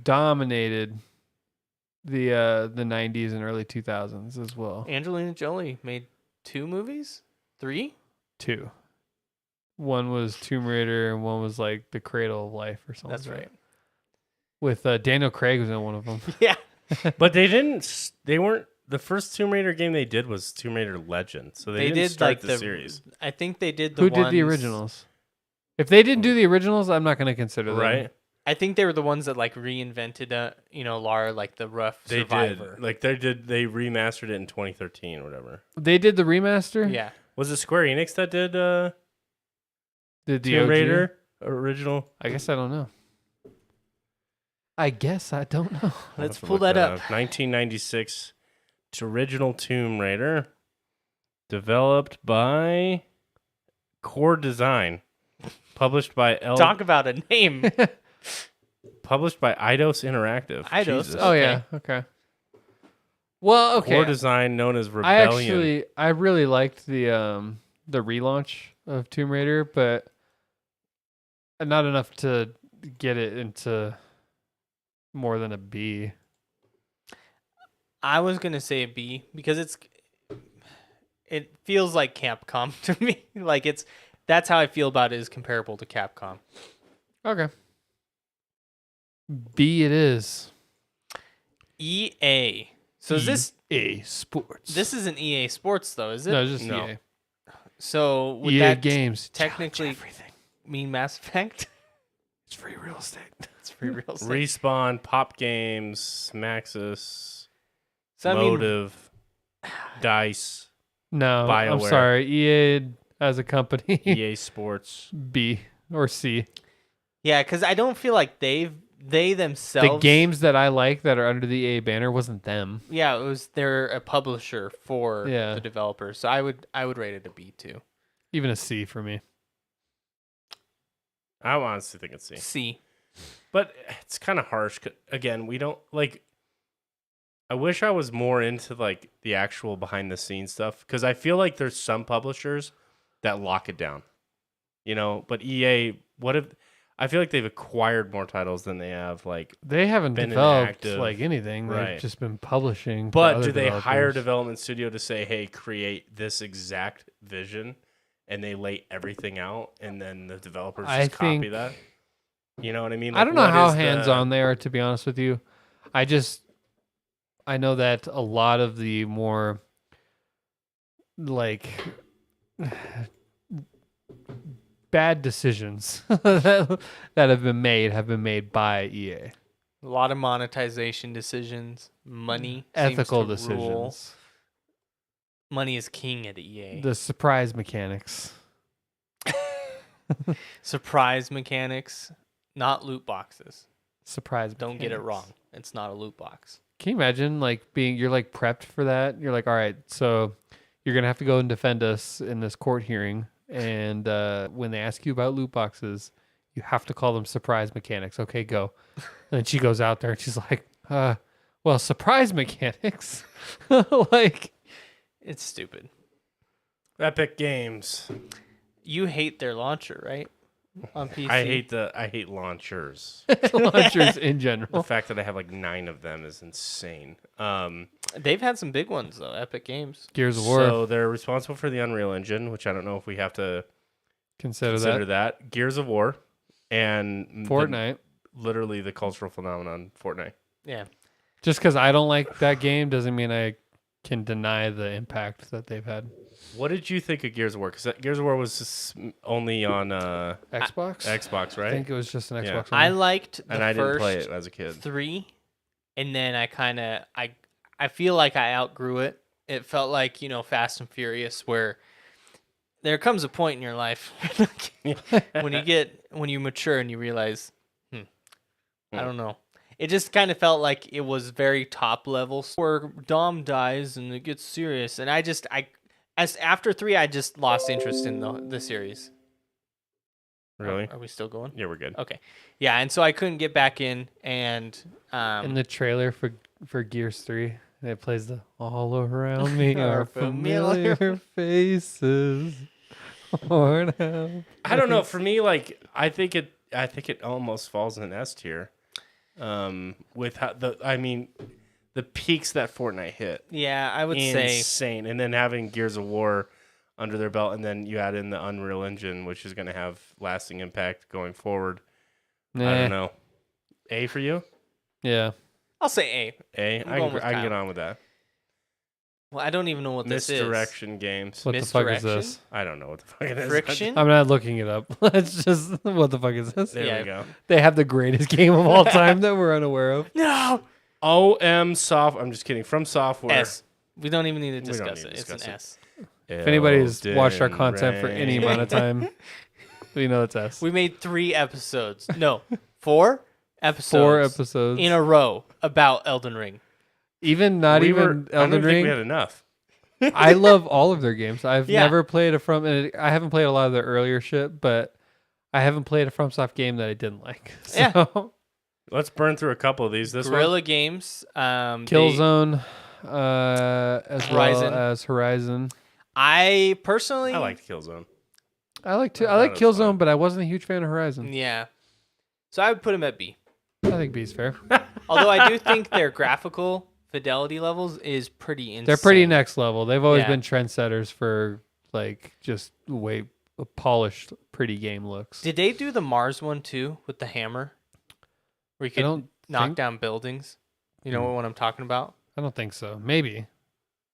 dominated the 90s and early 2000s as well. Angelina Jolie made 2 movies, 3. 2. One was Tomb Raider and one was like The Cradle of Life or something. That's like right. that. With Daniel Craig was in one of them. Yeah. But they weren't. The first Tomb Raider game they did was Tomb Raider Legend, so they didn't did start like the series, I think they did the Who did the ones- originals? If they didn't do the originals, I'm not going to consider them. right? I think they were the ones that like reinvented, Lara, like the rough They survivor. did. Like they remastered it in 2013 or whatever. They did the remaster? Yeah. Was it Square Enix that did The Tomb OG? Raider original? I guess I don't know. I guess I don't know. I'll Let's have to pull look that up. 1996 original Tomb Raider, developed by Core Design, published by Talk about a name. published by Eidos Interactive. Eidos, Jesus. Oh, yeah. Okay. Well, okay. Core Design, known as Rebellion. I really liked the relaunch of Tomb Raider, but not enough to get it into more than a B. I was gonna say a B because it feels like Capcom to me. Like that's how I feel about it, is comparable to Capcom. Okay. B it is. EA. So is this EA Sports? this isn't EA Sports though, is it? No, just No. EA. So would EA that Games. technically Challenge everything. mean Mass Effect? It's free real estate. It's free real estate. Respawn, Pop Games, Maxis, So I mean, Motive, Dice, No, I'm BioWare. sorry. EA as a company. EA Sports. B or C. yeah, because I don't feel like they themselves. The games that I like that are under the EA banner wasn't them. Yeah, they're a publisher for Yeah. the developers. So I would rate it a B too. Even a C for me. I honestly think it's C. C. But it's kind of harsh. Again, we don't like. I wish I was more into like the actual behind the scenes stuff, because I feel like there's some publishers that lock it down, But EA, I feel like they've acquired more titles than they have like. They haven't Been developed inactive. like anything. They've Right. just been publishing. for But other do they hire a developers. development studio to say, "Hey, create this exact vision," and they lay everything out, and then the developers I just copy think- that? You know what I mean? I Like, don't know what how is the- hands on they are, to be honest with you. I know that a lot of the more like bad decisions that have been made by EA. A lot of monetization decisions. Money. Ethical seems to rule. decisions. Money is king at EA. The surprise mechanics. Surprise mechanics, not loot boxes. Surprise Don't get it mechanics. wrong. It's not a loot box. Can you imagine you're like prepped for that? You're like, all right, so you're gonna have to go and defend us in this court hearing, and when they ask you about loot boxes, you have to call them surprise mechanics. Okay, go. And then she goes out there and she's like, well, surprise mechanics, like It's stupid. Epic Games. You hate their launcher, right? On PC. I hate launchers. launchers in The general. fact that I have like 9 of them is insane. They've had some big ones though. Epic Games. Gears of War, So they're responsible for the Unreal Engine, which I don't know if we have to consider consider that. that. Gears of War and Fortnite. literally the cultural phenomenon Fortnite. Yeah. Just because I don't like that game doesn't mean I can deny the impact that they've had. What did you think of Gears of War? Because Gears of War was just only on Xbox? Xbox, I right? think it was just an Yeah. Xbox. I One. liked the And I didn't first play it as a kid. 3, and then I feel like I outgrew it. It felt like, Fast and Furious, where there comes a point in your life when you mature and you realize, I don't know. It just kind of felt like it was very top level, where Dom dies and it gets serious, and after 3 I just lost interest in the series. Really? Are we still going? Yeah, we're good. Okay. Yeah, and so I couldn't get back in, and In the trailer for Gears 3, it plays the all around me Are are familiar faces. Worn out. I don't know. For me, like I think it almost falls in S tier. With how the the peaks that Fortnite hit. Yeah, I would say Insane. And then having Gears of War under their belt, and then you add in the Unreal Engine, which is going to have lasting impact going forward. I don't know. A for you? Yeah. I'll say A. A? I'm I going can, with I can Kyle. get on with that. Well, I don't even know what this is. Misdirection games. What the fuck is Misdirection? this? I don't know what the fuck it is. Friction? I'm not looking it up. It's just, what the fuck is this? There Yeah. we go. They have the greatest game of all time that we're unaware of. No. OM Soft. I'm just kidding. From Software. S. We don't even need to We don't discuss need it. to It's discuss an it. S. If anybody's Elden watched our content for any Ring. amount of time, we know it's us. We made 3 episodes. No, 4 episodes. 4 episodes. in a row about Elden Ring. Even not We even were, I don't Elden think we Ring. had enough. I love all of their games. I've Yeah. never played I haven't played a lot of their earlier shit, but I haven't played a FromSoft game that I didn't like. So, Yeah. Let's burn through a couple of these. This Guerrilla Games. Killzone, as Horizon. well as Horizon. I personally. one. I liked Killzone. I like I thought it was fun. Killzone, but I wasn't a huge fan of Horizon. Yeah. So I would put him at B. I think B's fair. Although I do think their graphical fidelity levels is pretty insane. They're pretty next level. They've always Yeah. been trendsetters for like just way polished, pretty game looks. Did they do the Mars one too with the hammer? Where you I could don't knock think- down buildings? You know what I'm talking about? I don't think so. Maybe.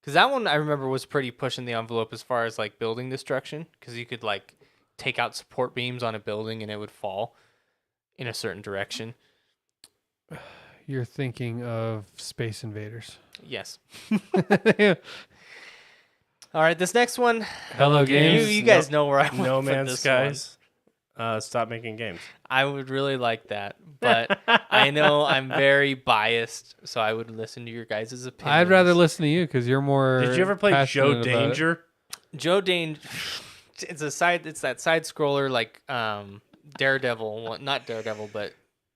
Because that one I remember was pretty pushing the envelope as far as like building destruction. Because you could like take out support beams on a building and it would fall in a certain direction. You're thinking of Space Invaders. Yes. All right, this next one, Hello you, Games. you guys know where I No want to put Man's this Skies. Stop making games. one. I would really like that, but I know I'm very biased, so I would listen to your guys' opinions. I'd rather listen to you because you're more. Did you ever play Joe passionate about it. Danger? Joe Dane. It's that side scroller like Daredevil, well, not Daredevil, but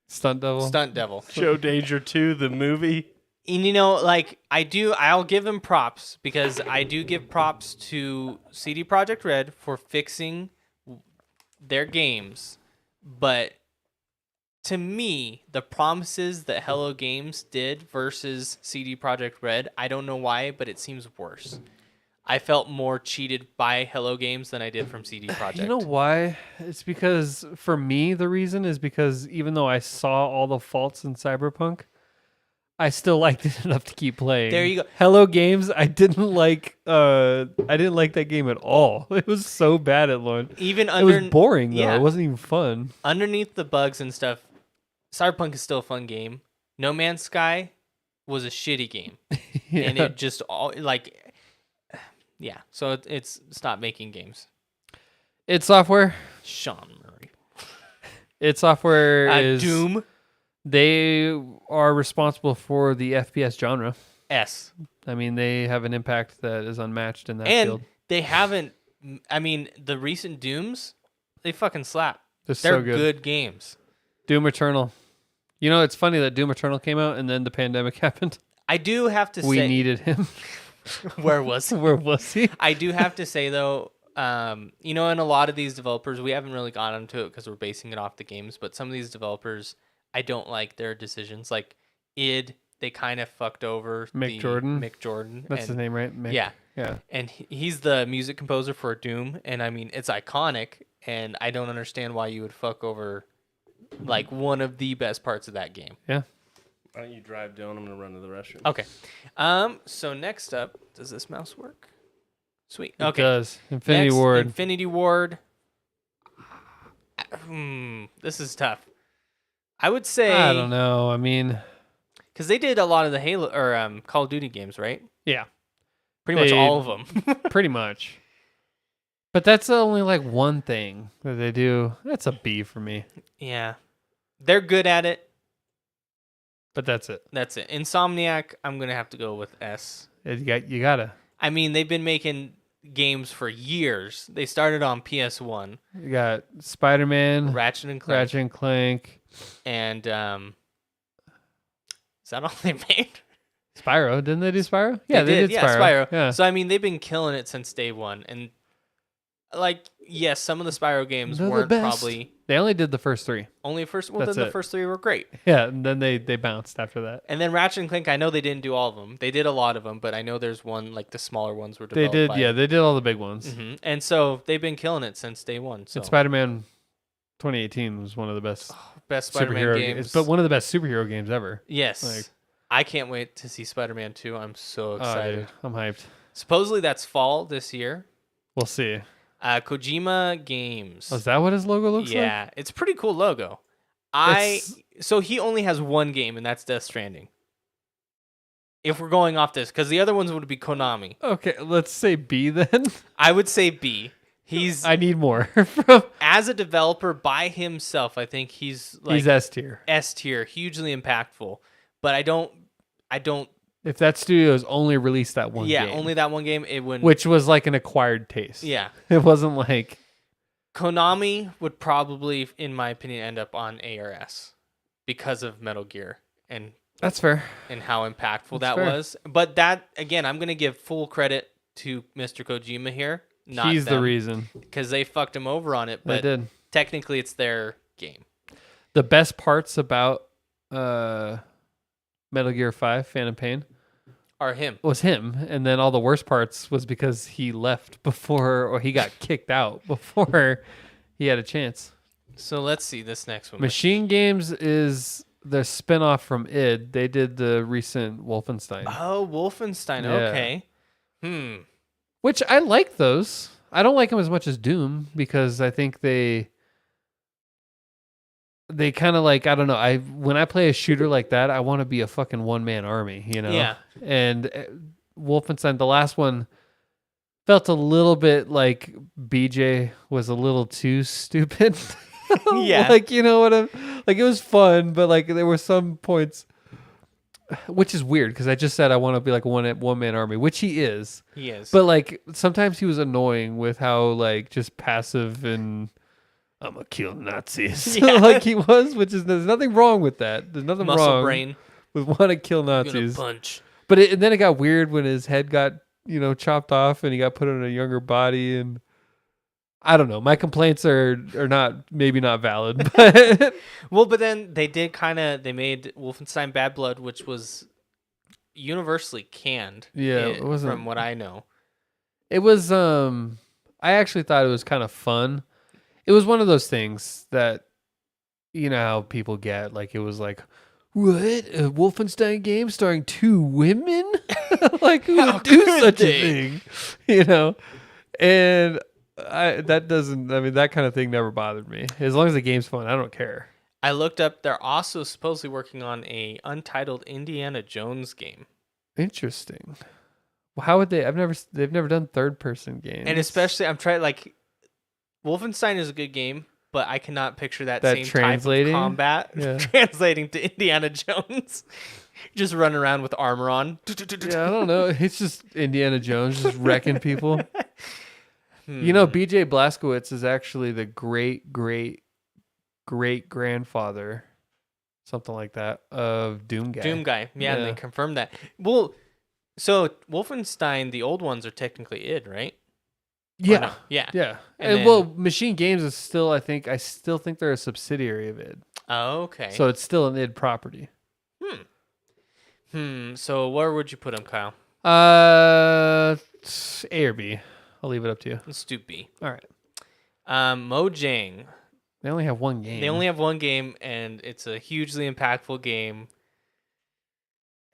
Stunt Devil. Stunt Devil. Joe Danger 2, the movie. And you know, like I'll give them props because I do give props to CD Projekt Red for fixing their games, but to me, the promises that Hello Games did versus CD Projekt Red, I don't know why, but it seems worse. I felt more cheated by Hello Games than I did from CD Projekt. You know why? It's because for me the reason is because even though I saw all the faults in Cyberpunk, I still liked it enough to keep playing. There you go. Hello Games, I didn't like that game at all. It was so bad at launch. Even It was boring though. yeah. It wasn't even fun. underneath the bugs and stuff, Cyberpunk is still a fun game. No Man's Sky was a shitty game, and it just all like, yeah. So it's stop making games. It's software. Sean Murray. It's software is Doom They are responsible for the FPS genre. S, I mean, they have an impact that is unmatched in that and field. they haven't. I mean, the recent Dooms, they fucking slap. They're They're so good. good games. Doom Eternal. You know, it's funny that Doom Eternal came out and then the pandemic happened. I do have to We say, needed him. where was he? Where was he? I do have to say though, you know, in a lot of these developers, we haven't really gotten into it because we're basing it off the games. But some of these developers, I don't like their decisions. Like id, they kind of fucked over Mick Jordan? Mick Jordan. That's and, his name, right? Mick? Yeah, Yeah. and he's the music composer for Doom, and I mean it's iconic. And I don't understand why you would fuck over like one of the best parts of that game. Yeah. Why don't you drive, Dylan? I'm going to run to the restroom. Okay. So next up, does this mouse work? Sweet. It Okay. does. Infinity Next, Ward. Infinity Ward. This is tough. I would say I don't know. I mean, because they did a lot of the Halo or Call of Duty games, right? yeah, Pretty much They- all of them. pretty much. But that's only like one thing that they do. That's a B for me. Yeah, they're good at it. But that's it. That's it. Insomniac, I'm gonna have to go with S. You gotta. I mean, they've been making games for years. They started on PS1, You got Spider-Man, Ratchet and Clank, Ratchet and Clank, and is that all they made? Spyro. Didn't they do Spyro? Yeah, they did Yeah, Spyro. Spyro. Yeah. So I mean, they've been killing it since day one, and like yes, some of the Spyro games They're the weren't best. probably They only did the first 3. only first. Well, That's then the it. first 3 were great, Yeah, and then they bounced after that. and then Ratchet and Clank. I know they didn't do all of them. They did a lot of them, but I know there's one like the smaller ones were They developed. did, by, yeah, they did all the big ones. And so they've been killing it since day one. So And Spider-Man 2018 was one of the best best Spider-Man superhero games, but one of the best superhero games ever. yes, like- I can't wait to see Spider-Man 2. I'm so Oh, excited. dude, I'm hyped. Supposedly that's fall this year. We'll see. Kojima Games. Oh, is that what his logo looks like? Yeah, it's a pretty cool logo. So he only has one game, and that's Death Stranding. If we're going off this, because the other ones would be Konami. Okay, let's say B then. I would say B. He's I need more from. as a developer by himself. I think he's like He's S tier. S tier, hugely impactful. But I don't. If that studio's only released that one Yeah, game, only that one game. It wouldn't. which was like an acquired taste. Yeah, It wasn't like Konami would probably, in my opinion, end up on ARS because of Metal Gear and that's fair. how impactful That's that fair. was. But that again, I'm gonna give full credit to Mr. Kojima here. Not He's the reason. because they fucked him over on it. They But did. technically, it's their game. The best parts about Metal Gear 5 Phantom Pain Are him. was him, and then all the worst parts was because he left before, or he got kicked out before he had a chance. So let's see this next one. Machine Games is the spinoff from id. They did the recent Wolfenstein, Oh, Wolfenstein. Yeah. Okay. which I like those. I don't like them as much as Doom because I think they kind of like, I don't know. When I play a shooter like that, I want to be a fucking one-man army, you know? Yeah. And Wolfenstein, the last one, felt a little bit like BJ was a little too stupid. Yeah. Like, you know what I'm like, it was fun, but like there were some points, which is weird because I just said I want to be like a one-man army, which he is. He is. But like sometimes he was annoying with how like just passive and I'm gonna kill Nazis Yeah. like he was, which is there's nothing wrong with that. There's nothing Muscle wrong brain. with want to kill Gonna Nazis. punch. But and then it got weird when his head got chopped off and he got put in a younger body, and I don't know. My complaints are maybe not valid, but Well, but then they made Wolfenstein Bad Blood, which was universally canned. Yeah, it wasn't- from what I know. it was I actually thought it was kind of fun. It was one of those things that you know how people get, like it was like, what, a Wolfenstein game starring 2 women? Like who How would do could such they? a thing? You know? And that kind of thing never bothered me. As long as the game's fun, I don't care. I looked up. They're also supposedly working on a untitled Indiana Jones game, Interesting. Well, how would they? They've never done third person games. and especially I'm trying like Wolfenstein is a good game, but I cannot picture that That same translating? type of combat Yeah. translating to Indiana Jones. Just running around with armor on. Yeah, I don't know. It's just Indiana Jones just wrecking people. You know, BJ Blazkowicz is actually the great grandfather, something like that, of Doom Guy. Doom Guy. Yeah, and Yeah. they confirmed that. Well, so Wolfenstein, the old ones are technically id, right? Or Yeah, no? Yeah. yeah. And And well, Machine Games is still, I still think they're a subsidiary of id, Oh, okay. so it's still an id property. So where would you put them, Kyle? A or B. I'll leave it up to you. Let's do B. All right. Mojang. They only have one game. They only have one game, and it's a hugely impactful game.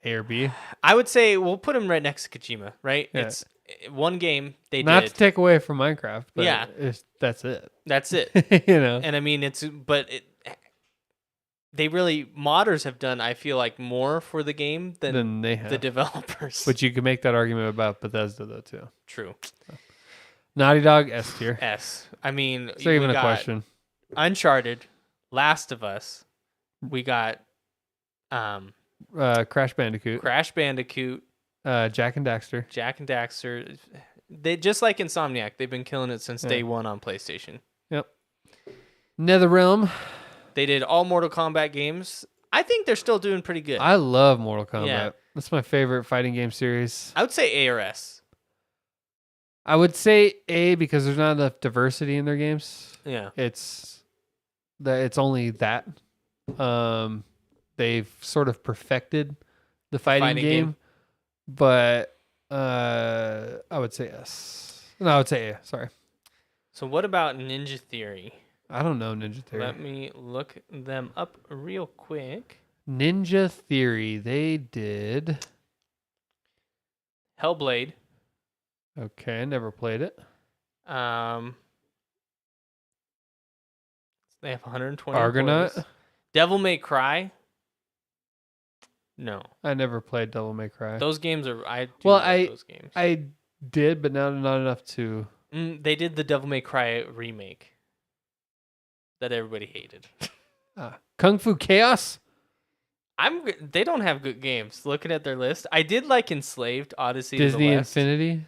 A or B. I would say we'll put them right next to Kojima, right? Yeah. It's one game they Not did. to take away from Minecraft, but Yeah. that's it. That's it. You know. And I mean, they really, modders have done, I feel like, more for the game than Than they have. the developers. But you can make that argument about Bethesda though too. True. Naughty Dog S tier. S. I mean, Is there even we a got question? Uncharted, Last of Us. We got Crash Bandicoot. Crash Bandicoot, Jack and Daxter. Jack and Daxter. They just like Insomniac. They've been killing it since day one on PlayStation. Yep. NetherRealm. They did all Mortal Kombat games. I think they're still doing pretty good. I love Mortal Kombat. Yeah. That's my favorite fighting game series. I would say ARS. I would say A because there's not enough diversity in their games. Yeah. It's only that. They've sort of perfected the fighting game, but I would say S. No, I would say A. Sorry. So what about Ninja Theory? I don't know Ninja Theory. Let me look them up real quick. Ninja Theory. They did. Hellblade. Okay, I never played it. They have 120 Argonaut. employees. Devil May Cry. No, I never played Devil May Cry. those games are. I do Well, love those games. I did, but not enough to. They did the Devil May Cry remake that everybody hated. Kung Fu Chaos. They don't have good games. Looking at their list, I did like Enslaved, Odyssey to Disney the West. Infinity.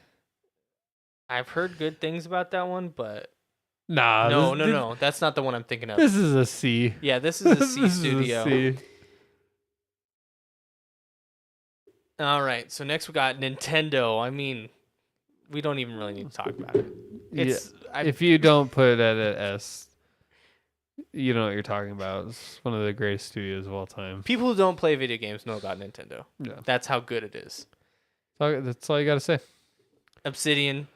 I've heard good things about that one, but Nah. no, that's not the one I'm thinking of. This is a C. Yeah, this is a C This is studio. C. All right, so next we got Nintendo. I mean, we don't even really need to talk about it. It's If you don't put it at an S, you know what you're talking about. It's one of the greatest studios of all time. people who don't play video games know about Nintendo. Yeah. That's how good it is. That's all you got to say. Obsidian,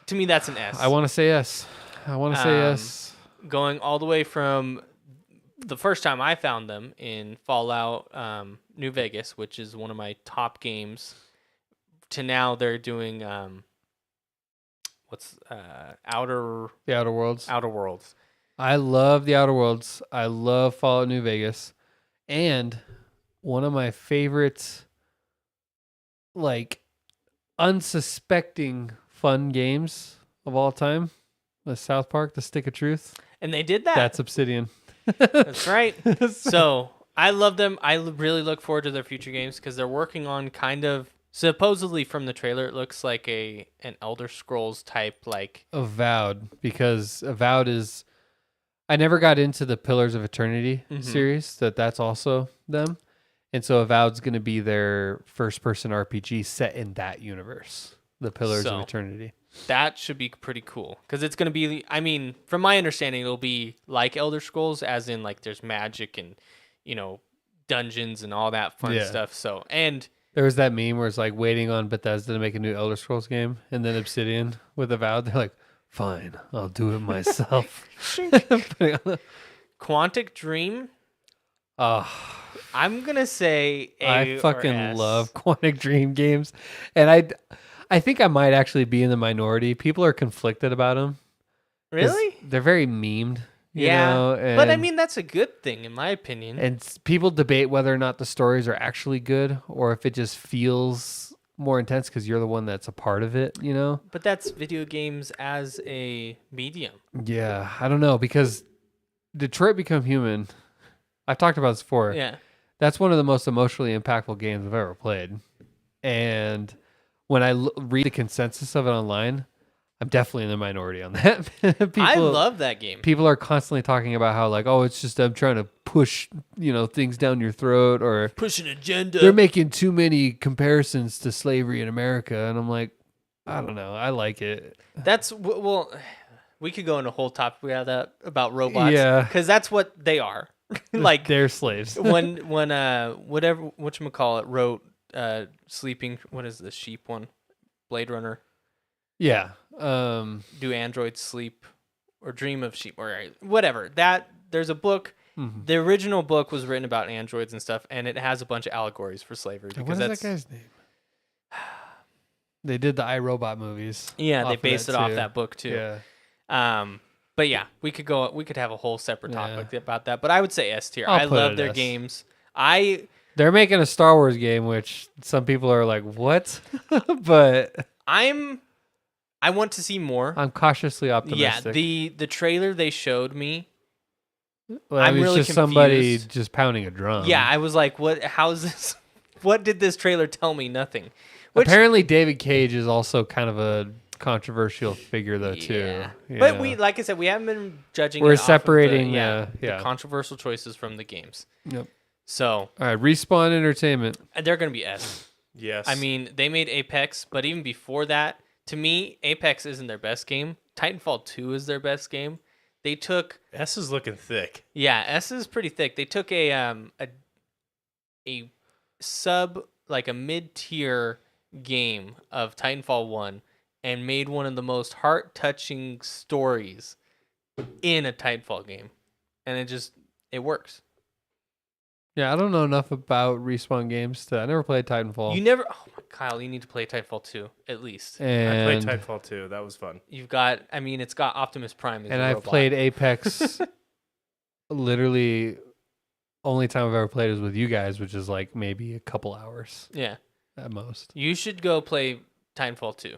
to me, that's an S. I want to say yes. I want to say yes. Going all the way from the first time I found them in Fallout New Vegas, which is one of my top games, to now they're doing Outer The Outer Worlds. Worlds. I love the Outer Worlds. I love Fallout New Vegas. And one of my favorites, like, unsuspecting fun games of all time was South Park, The Stick of Truth. And they did that. That's Obsidian. That's right. So I love them. I really look forward to their future games because they're working on kind of supposedly from the trailer it looks like an Elder Scrolls type like Avowed, because Avowed is, I never got into the Pillars of Eternity series. That's also them, and so Avowed's going to be their first-person RPG set in that universe, the Pillars of Eternity. That should be pretty cool because it's going to be. I mean, from my understanding, it'll be like Elder Scrolls, as in like there's magic and dungeons and all that fun stuff. So and. There was that meme where it's like waiting on Bethesda to make a new Elder Scrolls game, and then Obsidian with Avowed. They're like, "Fine, I'll do it myself." Quantic Dream. Oh, I'm gonna say A. I fucking or S. love Quantic Dream games, and I think I might actually be in the minority. People are conflicted about them. Really? They're very memed. You Yeah, know, but I and- mean that's a good thing in my opinion. And people debate whether or not the stories are actually good or if it just feels more intense because you're the one that's a part of it, you know? But that's video games as a medium. Yeah, I don't know, because Detroit Become Human, I've talked about this before. Yeah. That's one of the most emotionally impactful games I've ever played. And when I read the consensus of it online, I'm definitely in the minority on that. I love that game. People are constantly talking about how, like, oh, it's just them trying to push, things down your throat, or Push an agenda. they're making too many comparisons to slavery in America. And I'm like, I don't know. I like it. That's well, we could go into a whole topic about robots. Yeah. Because that's what they are. Like they're slaves. when whatever whatchamacallit wrote Sleeping, what is the sheep one? Blade Runner. Yeah. Do androids sleep or dream of sheep or whatever? There's a book. Mhm. The original book was written about androids and stuff, and it has a bunch of allegories for slavery. What Because is that's that guy's name? They did the iRobot movies. yeah, off they of based that it off too. that book too. Yeah. But yeah, we could have a whole separate Yeah. topic about that. But I would say S tier. I'll I put it love at their S. games. They're making a Star Wars game, which some people are like, what? But I want to see more. I'm cautiously Yeah, optimistic. the trailer they showed me. Well, I'm it's really just somebody confused. just pounding a drum. Yeah, I was like, what? How's this? What did this trailer tell me? Nothing. Which, Apparently, David Cage is also kind of a controversial figure, though, too. yeah. But Yeah. we, like I said, we haven't been judging. We're it off of separating, the yeah. controversial choices from the games. Yep. So All right, Respawn Entertainment. they're gonna be S. Yes. I mean, they made Apex, but even before that, To me, Apex isn't their best game. Titanfall 2 is their best game. They took S is looking thick. S is pretty thick. They took a sub like a mid-tier game of Titanfall 1 and made one of the most heart-touching stories in a Titanfall game. And it works. Yeah, I don't know enough about Respawn games. I never played Titanfall. Kyle, you need to play Titanfall 2 at least. I and played Titanfall 2. That was fun. You've got, it's got Optimus Prime as and a I've robot. played Apex. Literally, only time I've ever played is with you guys, which is like maybe a couple hours Yeah. at most. You should go play Titanfall 2.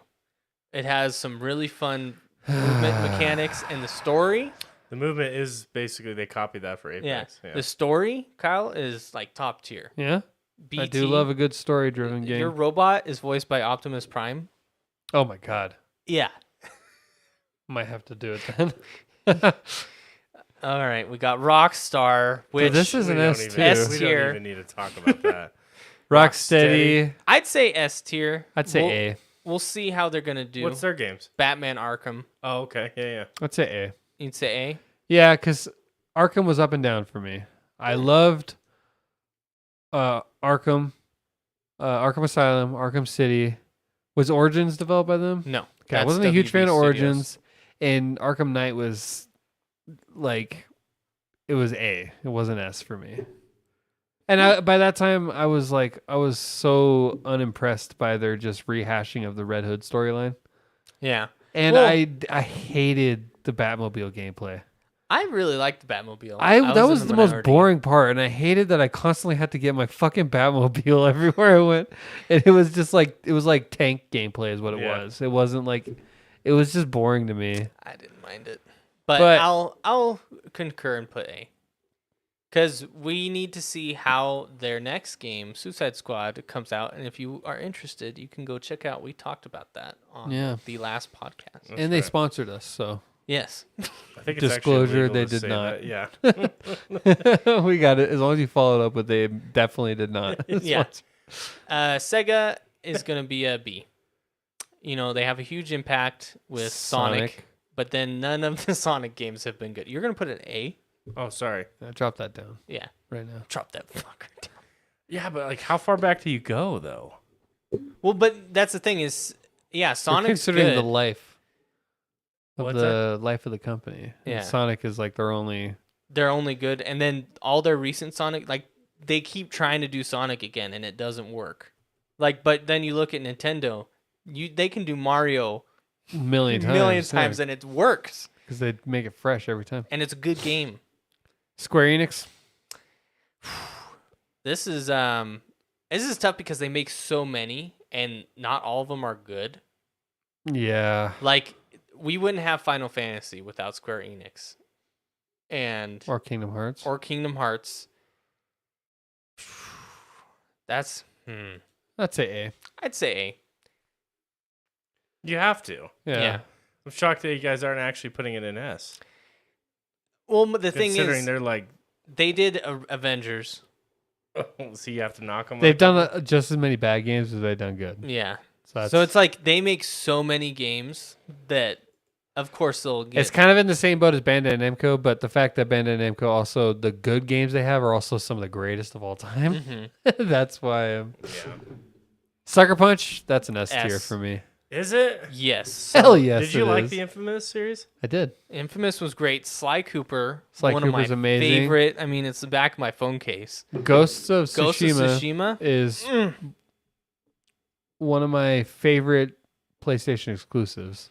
It has some really fun movement mechanics and the story. The movement is basically they copied that for Apex. Yeah. The story, Kyle, is like top tier. Yeah, BT, I do love a good story-driven game. Your robot is voiced by Optimus Prime. Oh my god, Yeah. might have to do it then. All right, we got Rockstar, which this is We an don't S even- tier. S We tier. don't even need to talk about that. Rocksteady. I'd say S tier. I'd say We'll- A. We'll see how they're gonna do. What's their games? Batman Arkham? Oh, okay. Yeah. I'd say A. You'd say A. Yeah, because Arkham was up and down for me. I loved Arkham, Arkham Asylum, Arkham City. Was Origins developed by them? No, Okay, I that's wasn't a huge WB fan of Studios. Origins, and Arkham Knight was like, it was A. It wasn't S for me. And by that time, I was so unimpressed by their just rehashing of the Red Hood storyline, Yeah, and Well- I hated the Batmobile gameplay. I really liked the Batmobile. That was in the minority. most boring part, and I hated that I constantly had to get my fucking Batmobile everywhere I went, and it was just like tank gameplay is what it Yeah. was. It wasn't like, it was just boring to me. I didn't mind it, but But- I'll concur and put A, because we need to see how their next game, Suicide Squad, comes out, and if you are interested, you can go check out. We talked about that on Yeah. the last podcast. That's And they right. sponsored us, so Yes, I think it's Disclosure, actually illegal they to did say not. that. Yeah. we got it. As long as you followed up with they definitely did not. Yeah. Sega is gonna be a B. You know, they have a huge impact with Sonic, but then none of the Sonic games have been good. You're gonna put an A? Oh, sorry. Drop that down Yeah, right now. drop that fucker down. Yeah, but like, how far back do you go though? Well, but that's the thing is, yeah, We're Sonic's considering good. the life of What's the life of the company. And Yeah. Sonic is like their only. They're only good, and then all their recent Sonic, like they keep trying to do Sonic again, and it doesn't work. Like, but then you look at Nintendo, they can do Mario Million times, and it works, because they make it fresh every time. and it's a good game. Square Enix, This is tough because they make so many, and not all of them are good. yeah, Like, we wouldn't have Final Fantasy without Square Enix, and or Kingdom Hearts. or Kingdom Hearts. That's I'd say A. I'd say You have to. A. Yeah. Yeah. I'm shocked that you guys aren't actually putting it in S. Well, the thing Considering is, they're like, they did Avengers. so you have to knock them. They've done just as many bad games as they've done good. Yeah. So, So it's like they make so many games that, of course, they'll get. it's kind of in the same boat as Bandai Namco, but the fact that Bandai Namco also, the good games they have are also some of the greatest of all time. Mhm. That's why Yeah. Sucker Punch, that's an S tier S. for me. Is it? Yes. Hell yes. Did you it like is. the Infamous series? I did. Infamous was great. Sly Cooper, Sly one Cooper's of my amazing. favorite. I mean, it's the back of my phone case. Ghosts of Ghost of Tsushima Tsushima. is Mm. one of my favorite PlayStation exclusives.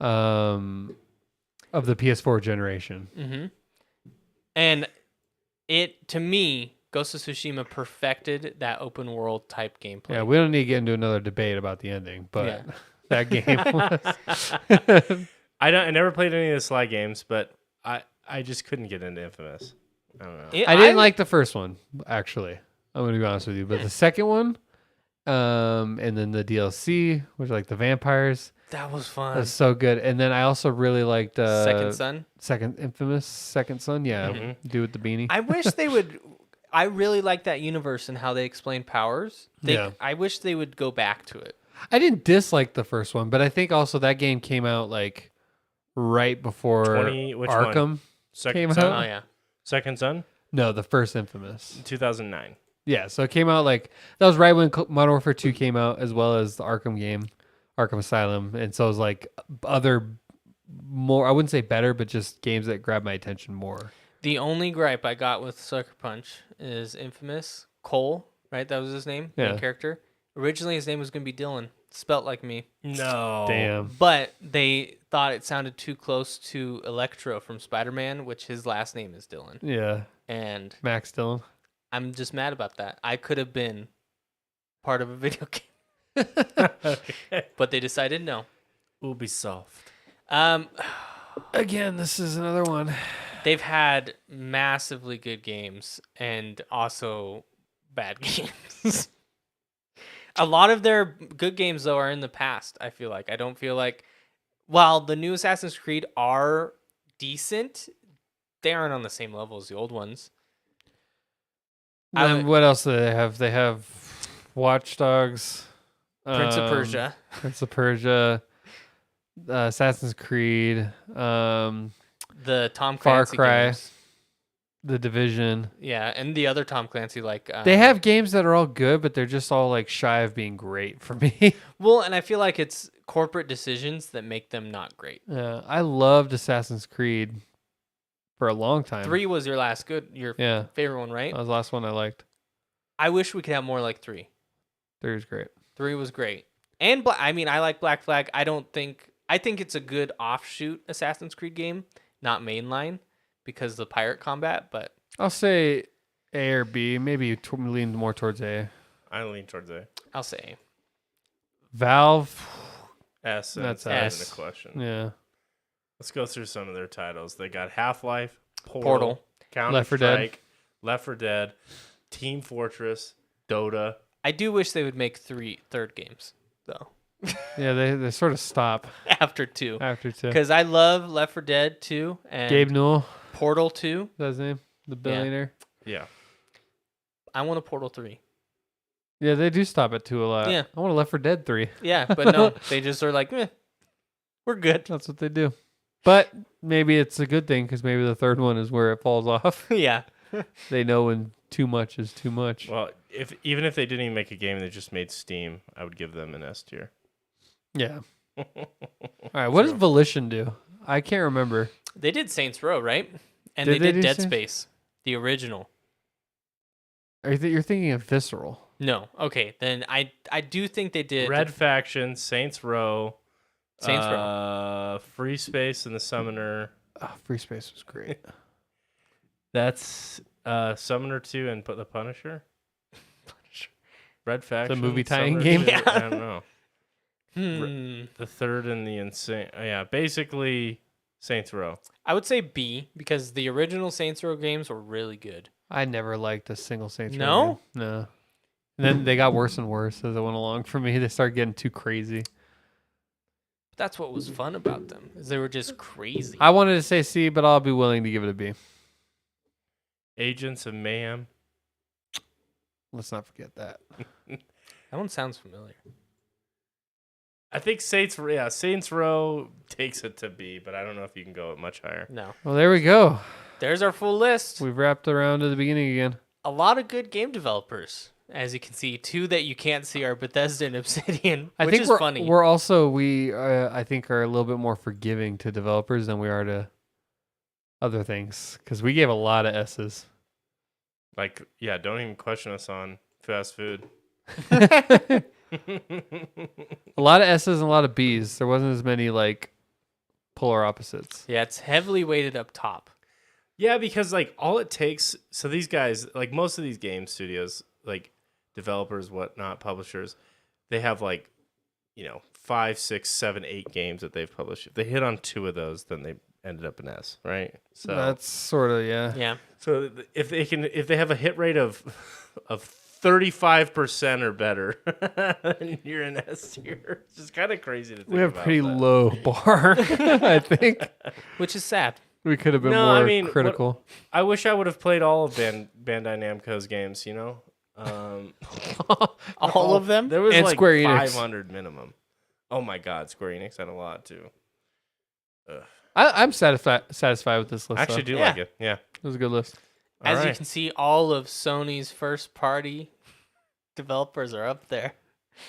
Of the PS4 generation. Mm-hmm. And it, to me, Ghost of Tsushima perfected that open world type gameplay. Yeah, we don't need to get into another debate about the ending, but Yeah. that game was. I never played any of the Sly games, but I just couldn't get into Infamous. I don't know. I didn't like the first one, actually. I'm gonna be honest with you, but the second one, and then the DLC, which like the vampires, That was fun. was so good. And then I also really liked Second Son. Second Infamous Second Son. Yeah, Mhm. dude with the beanie. I wish they would. I really like that universe and how they explain powers. Yeah. I wish they would go back to it. I didn't dislike the first one, but I think also that game came out like right before 20 which one? Arkham Second came Son? out. Oh yeah. Second Son? No, the first Infamous. 2009. Yeah, so it came out like that was right when Modern Warfare 2 came out, as well as the Arkham game, Arkham Asylum, and so it was like other more. I wouldn't say better, but just games that grabbed my attention more. The only gripe I got with Sucker Punch is Infamous Cole, right? That was his name, Yeah. main character. Originally, his name was gonna be Dylan, spelt like me, No. Damn. but they thought it sounded too close to Electro from Spider-Man, which his last name is Dylan, Yeah, and Max Dillon. I'm just mad about that. I could have been part of a video game, but they decided no. Ubisoft. Again, this is another one. They've had massively good games and also bad games. A lot of their good games, though, are in the past, I feel like. I don't feel like, while the new Assassin's Creed are decent, they aren't on the same level as the old ones. And what else do they have? They have Watch Dogs, Prince of Persia. Prince of Persia, Assassin's Creed, The Tom Far Clancy Cry. games. The Division. Yeah, and the other Tom Clancy, like... They have games that are all good, but they're just all like shy of being great for me. Well, and I feel like it's corporate decisions that make them not great. Yeah, I loved Assassin's Creed for a long time. 3 was your Yeah, favorite one, right? that was the last one I liked. I wish we could have more like 3. 3 was great. 3 was great. And I mean, I like Black Flag. I think it's a good offshoot Assassin's Creed game, not mainline, because of the pirate combat, but I'll say A or B. Maybe lean more towards A. I lean towards A. I'll say Valve. S. And That's that's S. the question. Yeah. Let's go through some of their titles. They got Half-Life, Portal. Counter-Strike, 4 Dead. Left 4 Dead, Team Fortress, Dota. I do wish they would make third games, though, Yeah, they sort of stop after 2. after 2. Because I love Left 4 Dead 2 and Gabe Newell, Portal 2. that's his name? The billionaire? Yeah. I want a Portal 3. Yeah, they do stop at 2 a lot. Yeah. I want a Left 4 Dead 3. Yeah, but no, they just are like, we're good. That's what they do. But maybe it's a good thing because maybe the third one is where it falls off. Yeah. They know when too much is too much. Well, even if they didn't even make a game, they just made Steam, I would give them an S tier. Yeah. All right. What does Volition do? I can't remember. They did Saints Row, right? And Did they they did do Dead Saints- Space, the original. You're thinking of Visceral. No. Okay, then I do think they did Red Faction, Saints Row, Saints Row. Free Space and the Summoner. Oh, Free Space was great. That's Summoner 2 and the Punisher. Red Faction. movie tie-in Summoner game? 2, Yeah. I don't know. Hmm. The third and the insane. Yeah, basically Saints Row. I would say B because the original Saints Row games were really good. I never liked a single Saints Row No? game. No. And then they got worse and worse as it went along for me. They started getting too crazy. That's what was fun about them. Is they were just crazy. I wanted to say C, but I'll be willing to give it a B. Agents of Mayhem. Let's not forget that. That one sounds familiar. I think Saints Row takes it to B, but I don't know if you can go much higher. No. Well, there we go. There's our full list. We've wrapped around to the beginning again. A lot of good game developers. As you can see, 2 that you can't see are Bethesda and Obsidian, I which think is we're funny. we're also I think are a little bit more forgiving to developers than we are to other things because we gave a lot of S's. Like, yeah, don't even question us on fast food. A lot of S's and a lot of B's. There wasn't as many like polar opposites. Yeah, it's heavily weighted up top. Yeah, because like all it takes, so these guys, like most of these game studios, like developers, whatnot, publishers, they have like, 5, 6, 7, 8 games that they've published. If they hit on 2 of those, then they ended up an S, right? So That's sort of Yeah. so if they have a hit rate of 35% or better, then you're an S tier. It's just kind of crazy to think we have about pretty that. low bar. I think Which is sad. we could have been No, more I mean, critical. I wish I would have played all of Bandai Namco's games, All of them? There was And like Square Enix. 500 minimum. Oh my God, Square Enix had a lot too. Ugh. I'm satisfied with this list. I actually do Yeah. like it. Yeah. It was a good list. All As you right. can see, all of Sony's first party developers are up there.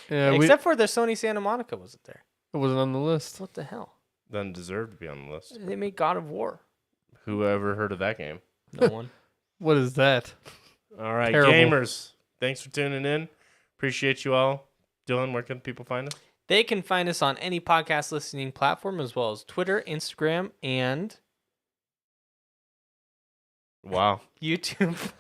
Yeah, Except for their Sony Santa Monica wasn't there. it wasn't on the list. What the hell? Doesn't deserve to be on the list. They made God of War. Who ever heard of that game? No one. What is that? All right, Terrible. gamers. Thanks for tuning in. Appreciate you all. Dylan, where can people find us? They can find us on any podcast listening platform as well as Twitter, Instagram, and Wow. YouTube.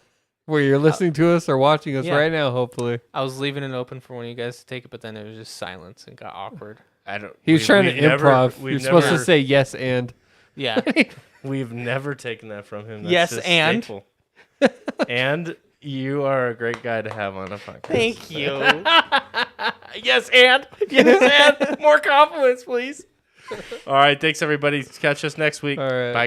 Where you're listening to us or watching us Yeah. right now, hopefully. I was leaving it open for one of you guys to take it, but then it was just silence and got awkward. I don't. He was trying to we've never- improv. we've You're supposed to never- say yes and. Yeah. We've never taken that from him. That's Yes, his and? staple. And you are a great guy to have on a podcast. Thank you. Yes, and yes, and more compliments, please. All right, thanks everybody. Catch us next week. All right. Bye.